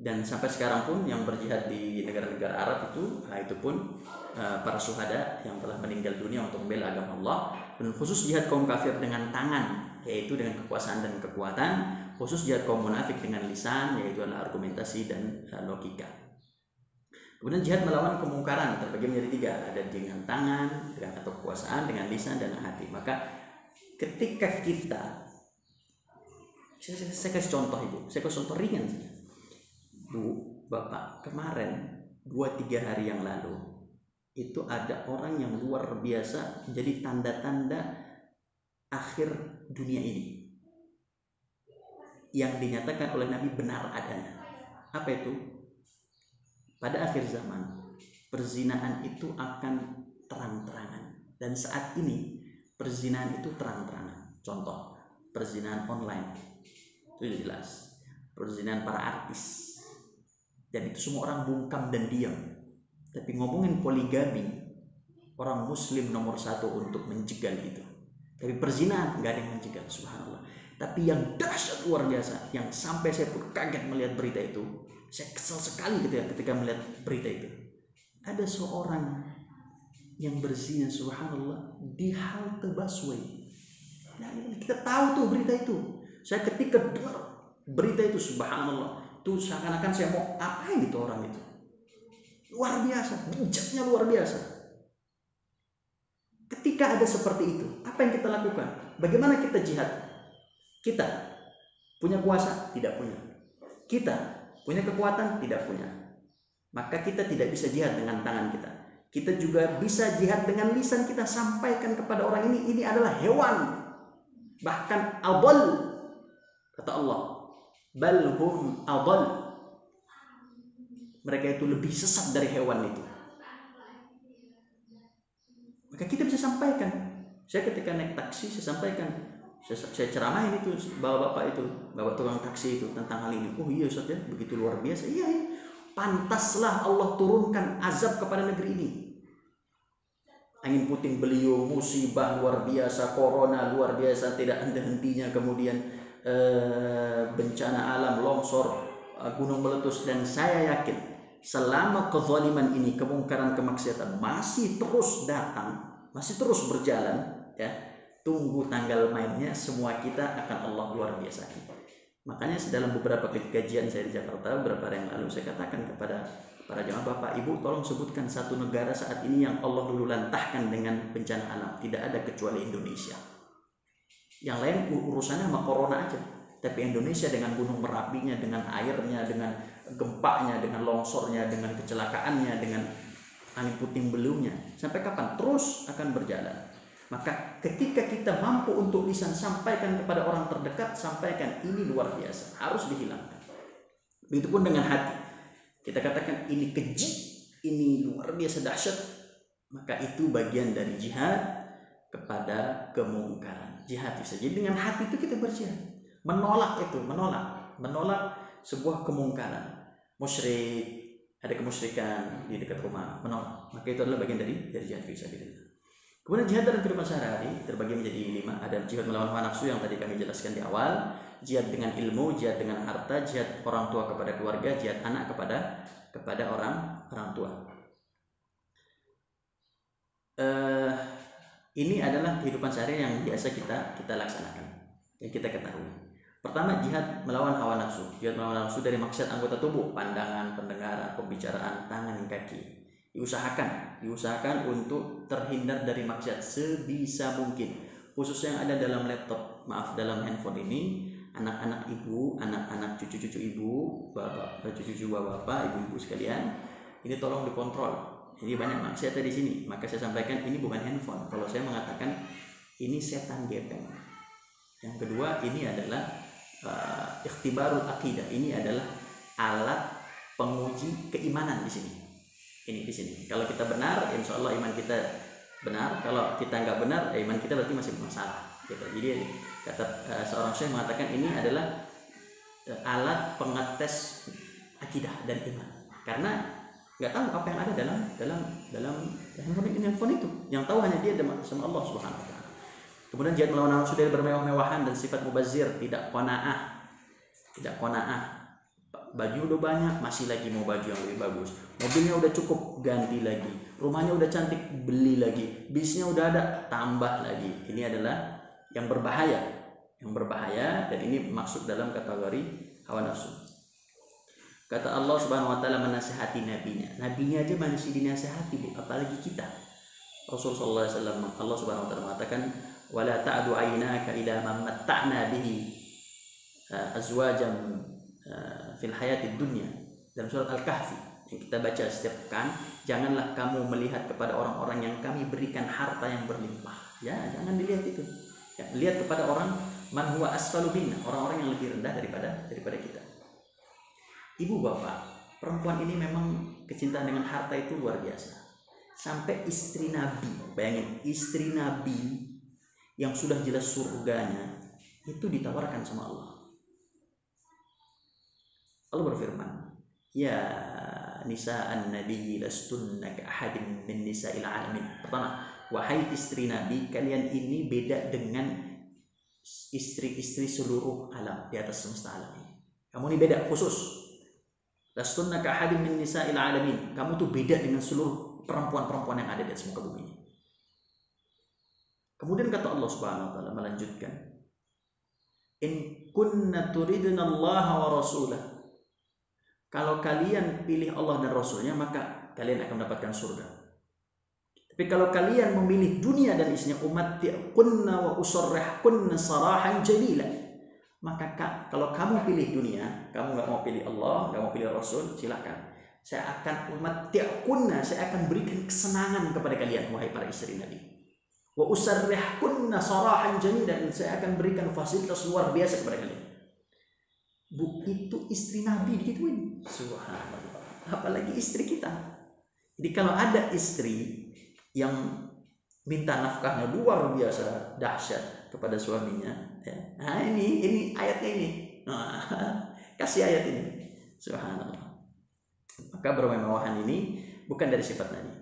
S1: Dan sampai sekarang pun yang berjihad di negara-negara Arab itu pun para syuhada yang telah meninggal dunia untuk membela agama Allah. Dan khusus jihad kaum kafir dengan tangan, yaitu dengan kekuasaan dan kekuatan. Khusus jihad kaum munafik dengan lisan, yaitu adalah argumentasi dan logika. Kemudian jihad melawan kemungkaran terbagi menjadi 3. Ada dengan tangan, dengan atau kekuasaan, dengan lisan dan hati. Maka ketika kita, saya kasih contoh Ibu, saya kasih contoh ringan saja. Bu, Bapak, kemarin 2-3 hari yang lalu itu ada orang yang luar biasa menjadi tanda-tanda akhir dunia ini yang dinyatakan oleh Nabi benar adanya. Apa itu? Pada akhir zaman perzinahan itu akan terang-terangan, dan saat ini perzinahan itu terang-terangan. Contoh, perzinahan online itu jelas, perzinahan para artis, dan itu semua orang bungkam dan diam. Tapi ngomongin poligami, orang muslim nomor 1 untuk mencegah itu. Tapi perzinahan nggak ada yang mencegah, subhanallah. Tapi yang dahsyat luar biasa, yang sampai saya pun kaget melihat berita itu, saya kesal sekali ketika melihat berita itu. Ada seorang yang berzina, subhanallah, di halte busway. Nah, kita tahu tuh berita itu. Saya ketika dengar berita itu, subhanallah, Itu seakan-akan saya mau apain itu orang itu. Luar biasa, bijaknya luar biasa. Ketika ada seperti itu, apa yang kita lakukan? Bagaimana kita jihad? Kita punya kuasa? Tidak punya. Kita punya kekuatan? Tidak punya. Maka kita tidak bisa jihad dengan tangan kita. Kita juga bisa jihad dengan lisan kita, sampaikan kepada orang ini adalah hewan. Bahkan adall, kata Allah, bal hum adall. Mereka itu lebih sesat dari hewan itu. Maka kita bisa sampaikan. Saya ketika naik taksi, saya sampaikan, saya ceramahin itu bapak-bapak itu, bapak tukang taksi itu tentang hal ini. Oh iya Ustaz ya, begitu luar biasa. Iya, iya. Pantaslah Allah turunkan azab kepada negeri ini. Angin puting beliung, musibah luar biasa, corona luar biasa, tidak henti-hentinya, kemudian bencana alam, longsor, gunung meletus. Dan saya yakin selama kezaliman ini, kemungkaran, kemaksiatan masih terus datang, masih terus berjalan, ya, tunggu tanggal mainnya, semua kita akan Allah luar biasa. Makanya dalam beberapa kajian saya di Jakarta beberapa hari yang lalu, saya katakan kepada para jamaah, Bapak Ibu tolong sebutkan satu negara saat ini yang Allah dulu lantahkan dengan bencana alam. Tidak ada kecuali Indonesia. Yang lain urusannya sama corona aja. Tapi Indonesia dengan gunung Merapinya, dengan airnya, dengan gempanya, dengan longsornya, dengan kecelakaannya, dengan angin puting beliungnya, sampai kapan? Terus akan berjalan. Maka ketika kita mampu untuk lisan, sampaikan kepada orang terdekat, sampaikan ini luar biasa, harus dihilangkan. Begitupun dengan hati. Kita katakan ini keji, ini luar biasa dahsyat, maka itu bagian dari jihad kepada kemungkaran. Jihad bisa. Jadi dengan hati itu kita berjihad, menolak itu, menolak sebuah kemungkaran. Musyrik, ada kemusyrikan di dekat rumah, menolak. Maka itu adalah bagian dari jihad fisabilillah. Kemudian jihad dalam kehidupan sehari-hari terbagi menjadi 5. Ada jihad melawan hawa nafsu yang tadi kami jelaskan di awal, jihad dengan ilmu, jihad dengan harta, jihad orang tua kepada keluarga, jihad anak kepada orang tua. Ini adalah kehidupan sehari yang biasa kita laksanakan, yang kita ketahui. Pertama, jihad melawan hawa nafsu. Jihad melawan nafsu dari maksiat anggota tubuh, pandangan, pendengaran, pembicaraan, tangan, dan kaki. Diusahakan untuk terhindar dari maksiat sebisa mungkin, khususnya yang ada dalam laptop, dalam handphone ini. Anak-anak ibu, anak-anak cucu-cucu ibu, cucu-cucu bapak, ibu-ibu sekalian, ini tolong dikontrol. Jadi banyak maksiat di sini. Maka saya sampaikan ini bukan handphone. Kalau saya mengatakan ini setan gepeng. Yang kedua, ini adalah ikhtibarul aqidah. Ini adalah alat penguji keimanan di sini. Ini di sini. Kalau kita benar, insya Allah iman kita benar. Kalau kita nggak benar, iman kita berarti masih bermasalah. Gitu. Jadi kata seorang syekh mengatakan ini adalah alat pengetes akidah dan iman. Karena nggak tahu apa yang ada dalam handphone itu. Yang tahu hanya dia sama Allah Subhanahu Wa Taala. Kemudian jihad melawan nafsu dari bermewah-mewahan dan sifat mubazir, tidak qanaah. Baju udah banyak, masih lagi mau baju yang lebih bagus. Mobilnya udah cukup, ganti lagi. Rumahnya udah cantik, beli lagi. Bisnya udah ada, tambah lagi. Ini adalah yang berbahaya. Dan ini masuk dalam kategori hawa nafsu. Kata Allah Subhanahu Wa Taala menasihati nabinya. Nabinya aja masih dinasihati, Bu, apalagi kita. Rasulullah SAW, Allah Subhanahu Wa Taala mengatakan, wala ta'du aynaka ila man matta'na bihi azwajan fil hayatid dunya, dalam surat Al-Kahfi yang kita baca setiap pekan. Janganlah kamu melihat kepada orang-orang yang kami berikan harta yang berlimpah. Ya, jangan dilihat itu. Ya, lihat kepada orang man huwa asfalu minna, orang-orang yang lebih rendah daripada kita. Ibu bapak, perempuan ini memang kecintaan dengan harta itu luar biasa. Sampai istri Nabi, bayangin, istri Nabi yang sudah jelas surganya itu ditawarkan sama Allah. Allah berfirman, ya nisa'an nabiyyi lastunna ka ahadin min nisa'il alamin. Pertama, wahai istri Nabi, kalian ini beda dengan istri-istri seluruh alam di atas semesta alam ini. Kamu ini beda, khusus. Lastunna ka ahadin min nisa'il alamin. Kamu tuh beda dengan seluruh perempuan-perempuan yang ada di atas muka bumi ini. Kemudian kata Allah Subhanahu Wa Taala melanjutkan, in kunna turidna Allah wa rasulah. Kalau kalian pilih Allah dan Rasulnya, maka kalian akan mendapatkan surga. Tapi kalau kalian memilih dunia dan isinya, umatti'kunna wa usarrihkunna sarahan jamila, maka kalau kamu pilih dunia, kamu nggak mau pilih Allah, nggak mau pilih Rasul, silakan. Saya akan umatti'kunna, saya akan berikan kesenangan kepada kalian, wahai para istri Nabi. Wa usarrihkunna sarahan jamila, dan saya akan berikan fasilitas luar biasa kepada kalian. Itu istri Nabi digituin. Subhanallah. Apalagi istri kita. Jadi kalau ada istri yang minta nafkahnya luar biasa dahsyat kepada suaminya, ya. Nah ini ayatnya ini. Kasih ayat ini. Subhanallah. Maka bermewah-mewahan ini bukan dari sifat Nabi.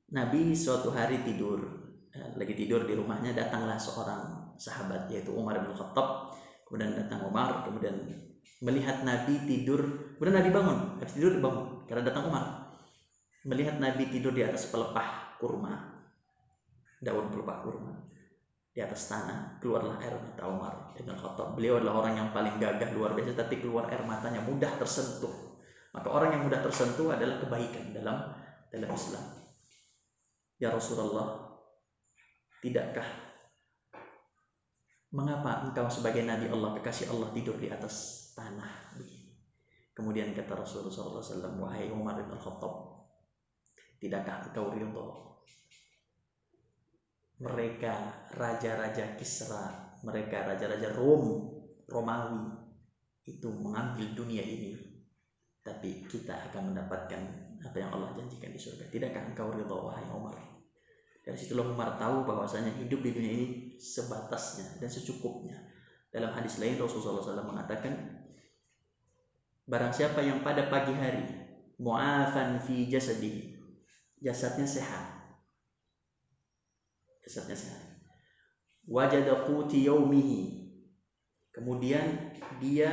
S1: Nabi suatu hari tidur, lagi tidur di rumahnya, datanglah seorang sahabat yaitu Umar bin Khattab. Kemudian datang Umar, kemudian melihat Nabi tidur, kemudian Nabi bangun, habis tidur dibangun karena datang Umar. Melihat Nabi tidur di atas pelepah kurma, daun pelepah kurma di atas tanah, keluarlah air mata Umar bin Khattab. Beliau adalah orang yang paling gagah luar biasa, tapi keluar air matanya mudah tersentuh. Maka orang yang mudah tersentuh adalah kebaikan dalam Islam. Ya Rasulullah, tidakkah mengapa engkau sebagai Nabi Allah, kekasih Allah, tidur di atas tanah begini? Kemudian kata Rasulullah SAW, wahai Umar bin Khattab, tidakkah engkau ridho mereka raja-raja Kisra, mereka raja-raja Romawi itu mengambil dunia ini, tapi kita akan mendapatkan apa yang Allah janjikan di surga? Tidakkah engkau ridho wahai Umar? Dari situlah Umar tahu bahwasanya hidup di dunia ini sebatasnya dan secukupnya. Dalam hadis lain Rasulullah SAW mengatakan, barang siapa yang pada pagi hari mu'afan fi jasadihi, jasadnya sehat, wajada quti yaumihi, kemudian dia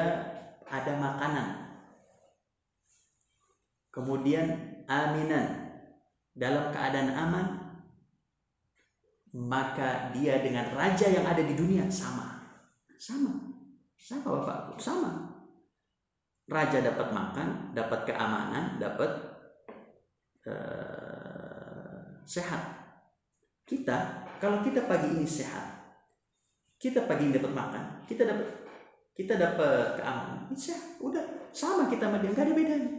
S1: ada makanan, kemudian aminan, dalam keadaan aman, maka dia dengan raja yang ada di dunia sama Bapak, sama. Raja dapat makan, dapat keamanan, dapat sehat. Kalau kita pagi ini sehat, kita pagi ini dapat makan, kita dapat keamanan, sehat, udah sama kita sama dia, nggak ada bedanya.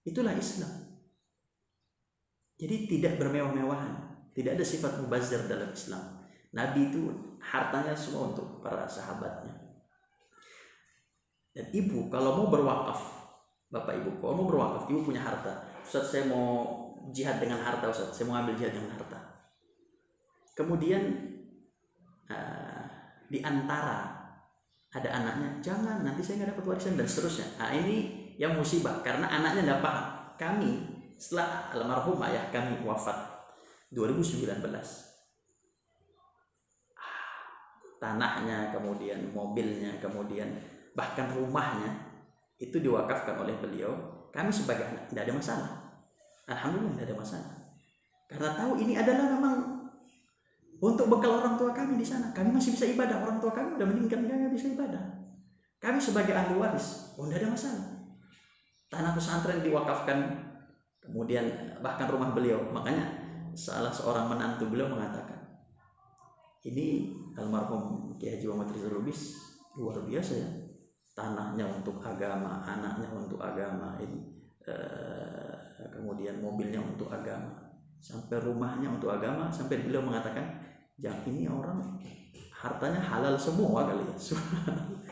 S1: Itulah Islam. Jadi tidak bermewah-mewahan, tidak ada sifat mubazir dalam Islam. Nabi itu hartanya semua untuk para sahabatnya. Dan ibu kalau mau berwakaf, bapak ibu kalau mau berwakaf, ibu punya harta, Ustaz saya mau jihad dengan harta, Ustaz saya mau ambil jihad dengan harta. Kemudian di antara ada anaknya, jangan nanti saya nggak dapat warisan dan seterusnya. Nah ini yang musibah karena anaknya nggak paham. Kami setelah almarhum ayah kami wafat 2019, tanahnya, kemudian mobilnya, kemudian bahkan rumahnya itu diwakafkan oleh beliau. Kami sebagai anak tidak ada masalah, alhamdulillah tidak ada masalah, karena tahu ini adalah memang untuk bekal orang tua kami di sana. Kami masih bisa ibadah, orang tua kami udah meninggal, kami bisa ibadah. Kami sebagai ahli waris, tidak ada masalah. Tanah pesantren diwakafkan, kemudian bahkan rumah beliau. Makanya salah seorang menantu beliau mengatakan, ini almarhum Kiai Haji Muhammad Rizal Lubis luar biasa ya, tanahnya untuk agama, anaknya untuk agama, ini kemudian mobilnya untuk agama, sampai rumahnya untuk agama, sampai beliau mengatakan, yang ini orang hartanya halal semua kali ya,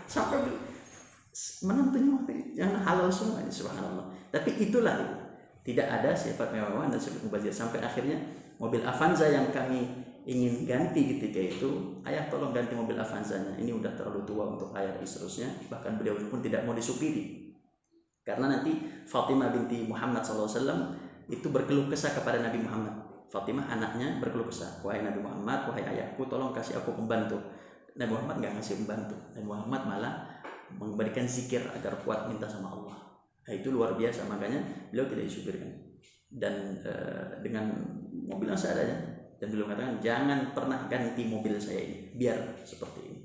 S1: sampai menantunya yang halal semua, subhanallah. Tapi itulah tidak ada sifat mewah dan sifat mubazir. Sampai akhirnya mobil Avanza yang kami ingin ganti ketika itu, ayah tolong ganti mobil Avanzanya, ini udah terlalu tua untuk ayah dan seterusnya. Bahkan beliau pun tidak mau disupiri, karena nanti Fatimah binti Muhammad SAW itu berkeluh kesah kepada Nabi Muhammad. Fatimah anaknya berkeluh kesah, wahai Nabi Muhammad, wahai ayahku, tolong kasih aku pembantu. Nabi Muhammad nggak ngasih pembantu, Nabi Muhammad malah memberikan zikir agar kuat minta sama Allah. Nah, itu luar biasa, makanya beliau tidak disupirkan dan dengan mobil yang seadanya. Dan beliau mengatakan, jangan pernah ganti mobil saya ini, biar seperti ini.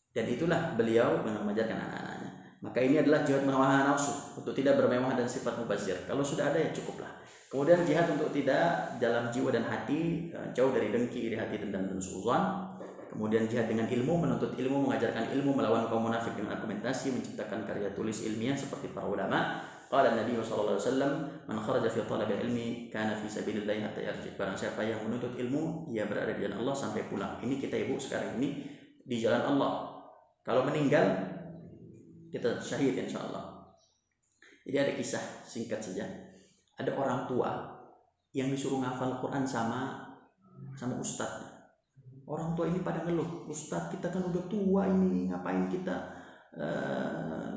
S1: Dan itulah beliau mengajarkan anak-anaknya. Maka ini adalah jihad melawan nafsu, untuk tidak bermewah dan sifat mubazir. Kalau sudah ada ya cukuplah. Kemudian jihad untuk tidak dalam jiwa dan hati, jauh dari dengki, iri hati, dendam dan suuzon. Kemudian jihad dengan ilmu, menuntut ilmu, mengajarkan ilmu, melawan kaum munafik dengan argumentasi, menciptakan karya tulis ilmiah seperti para ulama. Qala Nabi sallallahu alaihi wasallam, "Man kharaja fi talabil ilmi kana fi sabilillah hatta yarji." Barang siapa yang menuntut ilmu, ia berada di jalan Allah sampai pulang. Ini kita Ibu sekarang ini di jalan Allah. Kalau meninggal kita syahid insyaallah. Jadi ada kisah singkat saja. Ada orang tua yang disuruh ngafal Quran sama ustadznya. Orang tua ini pada ngeluh, "Ustadz, kita kan udah tua ini, ngapain kita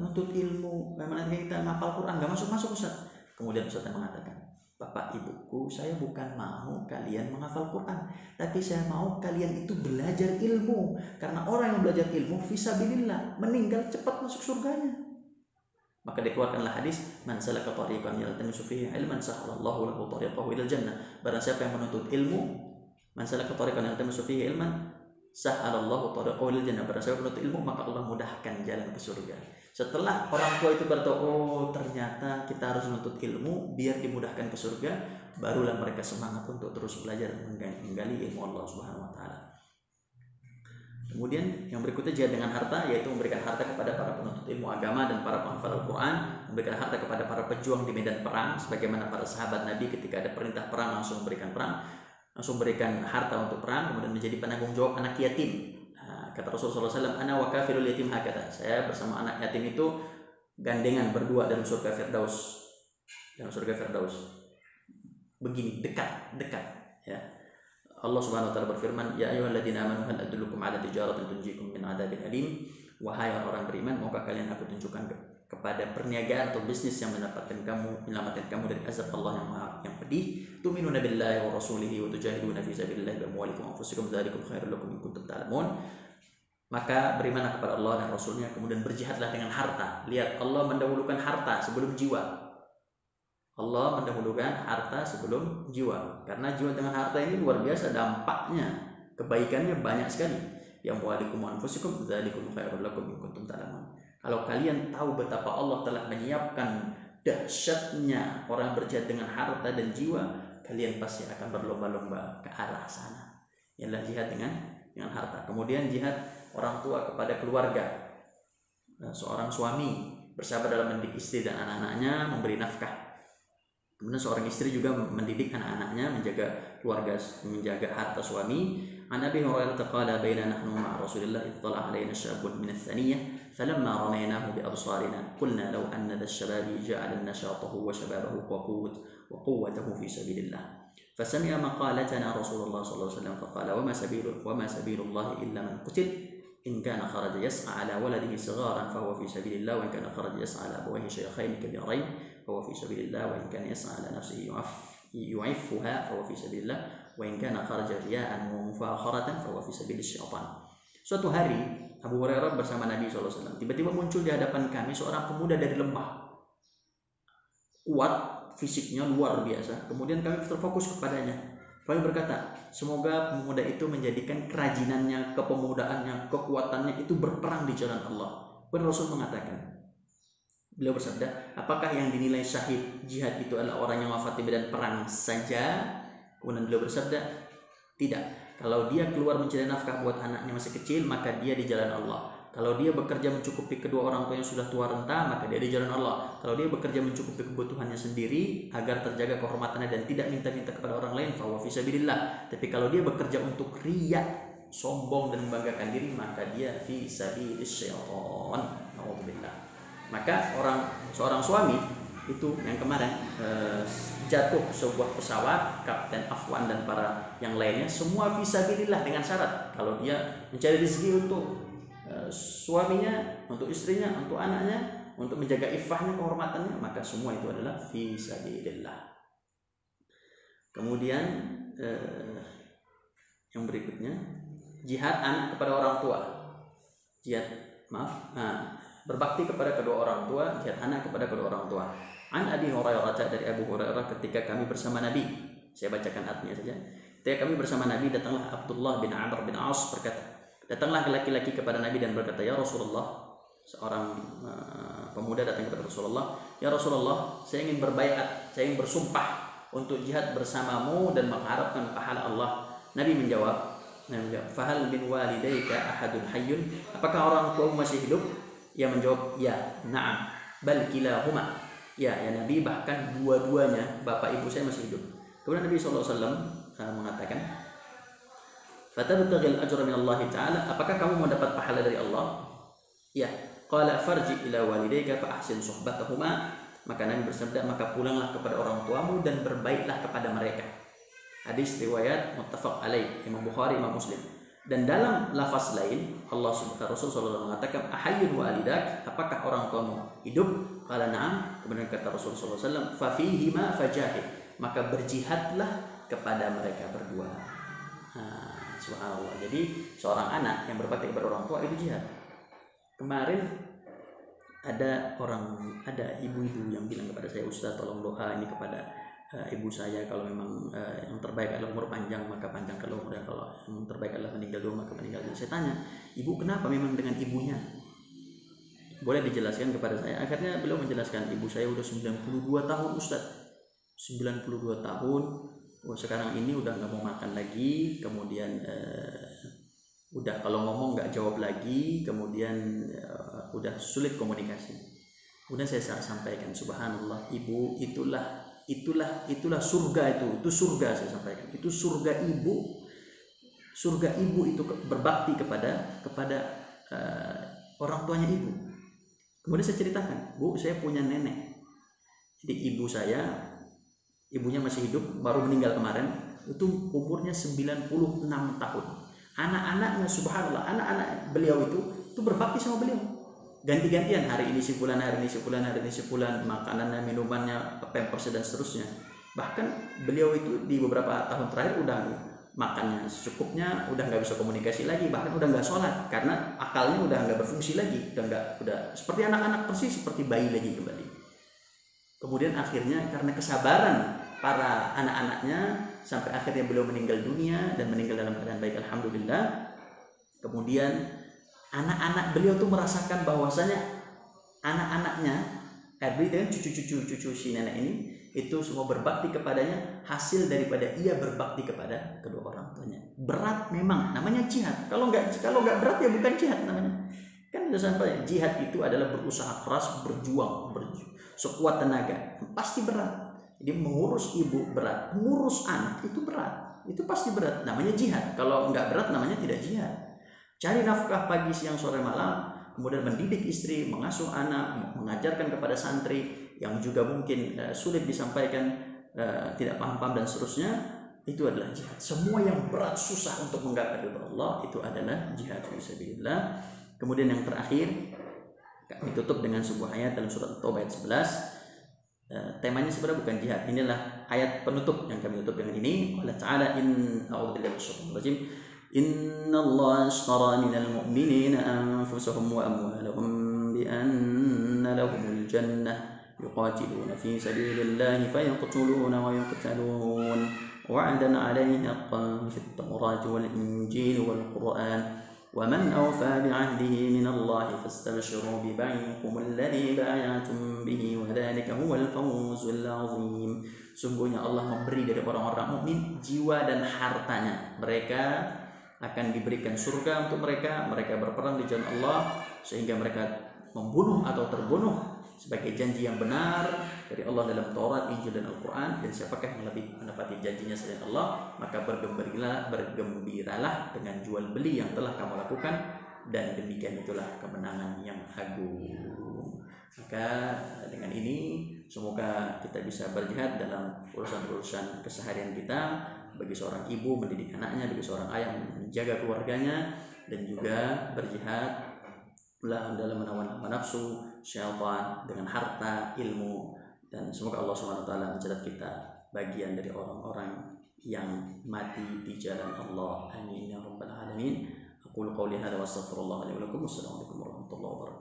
S1: nuntut ilmu, bagaimana kita ngafal Quran, gak masuk Ustadz." Kemudian ustadznya mengatakan, "Bapak ibuku, saya bukan mau kalian menghafal Quran, tapi saya mau kalian itu belajar ilmu. Karena orang yang belajar ilmu fisabilillah, meninggal cepat masuk surganya." Maka dikeluarkanlah hadis, "Man salaka tariqan yaltamisu fihi ilman sahhalallahu lahu tariqahu ilal jannah." Barang siapa yang menuntut ilmu, man salaka tariqan yaltamisu fihi ilman sahhalallahu tariqahu ilal jannah. Barang siapa menuntut ilmu, maka Allah mudahkan jalan ke surga. Setelah orang tua itu bertahu, oh ternyata kita harus menuntut ilmu biar dimudahkan ke surga, barulah mereka semangat untuk terus belajar menggali ilmu Allah Subhanahu wa taala. Kemudian yang berikutnya jihad dengan harta, yaitu memberikan harta kepada para penuntut ilmu agama dan para penghafal Al-Quran, memberikan harta kepada para pejuang di medan perang, sebagaimana para sahabat Nabi ketika ada perintah perang langsung memberikan perang, langsung berikan harta untuk perang, kemudian menjadi penanggung jawab anak yatim. Kata Rasulullah SAW, "Ana wa kafirul yatim hakata." Saya bersama anak yatim itu gandengan berdua dalam surga Firdaus. Dalam surga Firdaus. Begini, dekat, ya. Allah Subhanahu wa taala berfirman, "Ya ayyuhalladzina amanu hal adullukum 'ala tijaratin tunjikum min 'adzabin alim." Wahai orang beriman, maukah kalian aku tunjukkan kepada perniagaan atau bisnis yang menyelamatkan kamu dari azab Allah yang pedih. Tu'minuna billahi wa rasulihi wa tujahiduna fi sabilillahi bi amwalikum wa anfusikum dzalikum khairul lakum in kuntum ta'lamun. Maka berimanlah kepada Allah dan Rasulnya, kemudian berjihadlah dengan harta. Lihat, Allah mendahulukan harta sebelum jiwa. Allah mendahulukan harta sebelum jiwa. Karena jiwa dengan harta ini luar biasa dampaknya. Kebaikannya banyak sekali. Yang walikum anfusikum dzalikum khairul lakum in kuntum ta'lamun. Kalau kalian tahu betapa Allah telah menyiapkan dahsyatnya orang berjihad dengan harta dan jiwa, kalian pasti akan berlomba-lomba ke arah sana. Ialah jihad dengan harta. Kemudian jihad orang tua kepada keluarga. Seorang suami bersabar dalam mendidik istri dan anak-anaknya, memberi nafkah. Kemudian seorang istri juga mendidik anak-anaknya, menjaga keluarga, menjaga harta suami. An Abi Hurairah qala baina nahnu ma'a Rasulillah ittala alaina syabun min ats-tsaniyah falamma ramaynahu bi absarina qulna law anna dasy-syababi ja'ala nashatahu wa shababahu wa quwwatahu fi sabilillah. فسمع مقالتنا رسول الله صلى الله عليه وسلم فقال وما سبيل الله إلا من قتل إن كان خرج يسعى على ولده صغارا فهو في سبيل الله وإن كان خرج يسعى على أبويه شيخين كبيرين فهو في سبيل الله وإن كان يسعى على نفسه يعفها فهو في سبيل الله وإن كان خرج رياء ومفاخرة فهو في سبيل الشيطان. Suatu hari Abu Hurairah bersama Nabi SAW tiba-tiba muncul di hadapan kami seorang pemuda dari lembah, kuat fisiknya luar biasa. Kemudian kami terfokus kepadanya. Kami berkata, semoga pemuda itu menjadikan kerajinannya, kepemudaannya, kekuatannya itu berperang di jalan Allah. Dan Rasul mengatakan, beliau bersabda, apakah yang dinilai syahid jihad itu adalah orang yang wafat di medan perang saja? Kemudian beliau bersabda, tidak. Kalau dia keluar mencari nafkah buat anaknya masih kecil, maka dia di jalan Allah. Kalau dia bekerja mencukupi kedua orang tua yang sudah tua renta, maka dia di jalan Allah. Kalau dia bekerja mencukupi kebutuhannya sendiri agar terjaga kehormatannya dan tidak minta-minta kepada orang lain, fa huwa fi sabilillah. Tapi kalau dia bekerja untuk riya, sombong dan membanggakan diri, maka dia fi sabilis syaitan. Nauzubillah. Maka seorang suami itu yang kemarin jatuh sebuah pesawat, Kapten Afwan dan para yang lainnya semua fi sabilillah dengan syarat kalau dia mencari rezeki untuk suaminya, untuk istrinya, untuk anaknya, untuk menjaga iffahnya, kehormatannya, maka semua itu adalah fi sabilillah. Kemudian yang berikutnya jihad anak kepada orang tua. Berbakti kepada kedua orang tua, jihad anak kepada kedua orang tua. An Abi Hurairah, dari Abu Hurairah, ketika kami bersama Nabi, saya bacakan artinya saja. Ketika kami bersama Nabi, datanglah Abdullah bin Amr bin As berkata, datanglah laki-laki kepada Nabi dan berkata, ya Rasulullah, Seorang pemuda datang kepada Rasulullah, "Ya Rasulullah, saya ingin berbaiat, saya ingin bersumpah untuk jihad bersamamu dan mengharapkan pahala Allah." Nabi menjawab, "Fahal min walidayka ahadun hayyun?" Apakah orang tuamu masih hidup? Ia menjawab, "Ya." "Na'am, bal kilahuma." Ya Nabi, bahkan dua-duanya bapak ibu saya masih hidup. Kemudian Nabi SAW mengatakan, "Fatabtaghil ajra min Allah Ta'ala." Apakah kamu mau dapat pahala dari Allah? Ya. Qala farji ila walidayka fa ahsin suhbatahuma. Maka Nabi bersabda, maka pulanglah kepada orang tuamu dan berbaiklah kepada mereka. Hadis riwayat muttafaq alaih, Imam Bukhari, Imam Muslim. Dan dalam lafaz lain, Rasul SAW mengatakan, "Ahayyun walidak?" Apakah orang tuamu hidup? Qala na'am. Kemudian kata Rasul SAW, "Fa fihima fajahid." Maka berjihadlah kepada mereka berdua. Subhanallah. Jadi seorang anak yang berbakti kepada orang tua itu jihad. Kemarin ada ibu-ibu yang bilang kepada saya, "Ustaz, tolong doa ini kepada ibu saya, kalau memang yang terbaik adalah umur panjang maka panjangkan umur, dan kalau yang terbaik adalah meninggal dulu maka meninggal dulu." Saya tanya, "Ibu kenapa memang dengan ibunya? Boleh dijelaskan kepada saya?" Akhirnya beliau menjelaskan, "Ibu saya udah 92 tahun Ustaz. 92 tahun. Sekarang ini udah nggak mau makan lagi, kemudian udah kalau ngomong nggak jawab lagi, kemudian udah sulit komunikasi." Kemudian saya sampaikan, subhanallah, ibu itulah surga, itu surga. Saya sampaikan, itu surga ibu itu berbakti kepada orang tuanya ibu. Kemudian saya ceritakan, "Bu, saya punya nenek. Jadi ibunya masih hidup, baru meninggal kemarin, itu umurnya 96 tahun. Anak-anaknya, subhanallah, anak-anak beliau itu berbakti sama beliau. Ganti-gantian, hari ini si fulan, makanannya, minumannya, pampers dan seterusnya. Bahkan beliau itu di beberapa tahun terakhir udah makannya secukupnya, udah nggak bisa komunikasi lagi, bahkan udah nggak sholat karena akalnya udah nggak berfungsi lagi, udah seperti anak-anak, persis seperti bayi lagi kembali. Kemudian akhirnya karena kesabaran para anak-anaknya sampai akhirnya beliau meninggal dunia dan meninggal dalam keadaan baik, alhamdulillah. Kemudian anak-anak beliau tuh merasakan bahwasanya anak-anaknya, dengan cucu si nenek ini, itu semua berbakti kepadanya hasil daripada ia berbakti kepada kedua orang tuanya. Berat memang, namanya jihad. Kalau nggak berat ya bukan jihad namanya. Kan sudah sampai, jihad itu adalah berusaha keras, berjuang sekuat tenaga, pasti berat. Jadi mengurus ibu berat, mengurus anak itu berat, itu pasti berat. Namanya jihad. Kalau nggak berat namanya tidak jihad. Cari nafkah pagi, siang, sore, malam, kemudian mendidik istri, mengasuh anak, mengajarkan kepada santri yang juga mungkin sulit disampaikan, tidak paham-paham dan seterusnya, itu adalah jihad. Semua yang berat, susah untuk menggapai ridha Allah, itu adalah jihad fisabilillah. Kemudian yang terakhir, kami tutup dengan sebuah ayat dalam surat At-Taubah ayat 11. Temanya sebenarnya bukan jihad. Inilah ayat penutup yang kami tutup dengan ini. Allah Ta'ala, a'udzubillahi minasyaitonir rajim. Inna Allah ashtara minal mu'minina anfusahum wa amwalahum bi anna lahumul jannah yuqatiluna fi sabilillahi fayaqtuluna wa yuqtalun wa'adan 'alaihi haqqan fit tawrati wal injili wal qur'an wa man awfa bi'ahdihi min Allah fastabshiru bi bai'ikum alladhi ba'atum bihi wa dzalika huwal fawzul 'azim. Sungguhnya Allah memberi dari orang-orang mukmin jiwa dan hartanya. Mereka akan diberikan surga untuk mereka berperang di jalan Allah sehingga mereka membunuh atau terbunuh sebagai janji yang benar dari Allah dalam Taurat, Injil dan Al-Quran. Dan siapakah yang lebih menepati janjinya selain Allah? Maka bergembiralah dengan jual beli yang telah kamu lakukan, dan demikian itulah kemenangan yang agung. Maka dengan ini semoga kita bisa berjihad dalam urusan-urusan keseharian kita. Bagi seorang ibu mendidik anaknya, bagi seorang ayah menjaga keluarganya, dan juga berjihad dalam melawan hawa nafsu, syaitan dengan harta, ilmu, dan semoga Allah SWT mencatat kita bagian dari orang-orang yang mati di jalan Allah. Amin ya rabbal alamin. Aqulu qawli hadza wa astaghfirullah li wa lakum. Wassalamualaikum warahmatullahi wabarakatuh.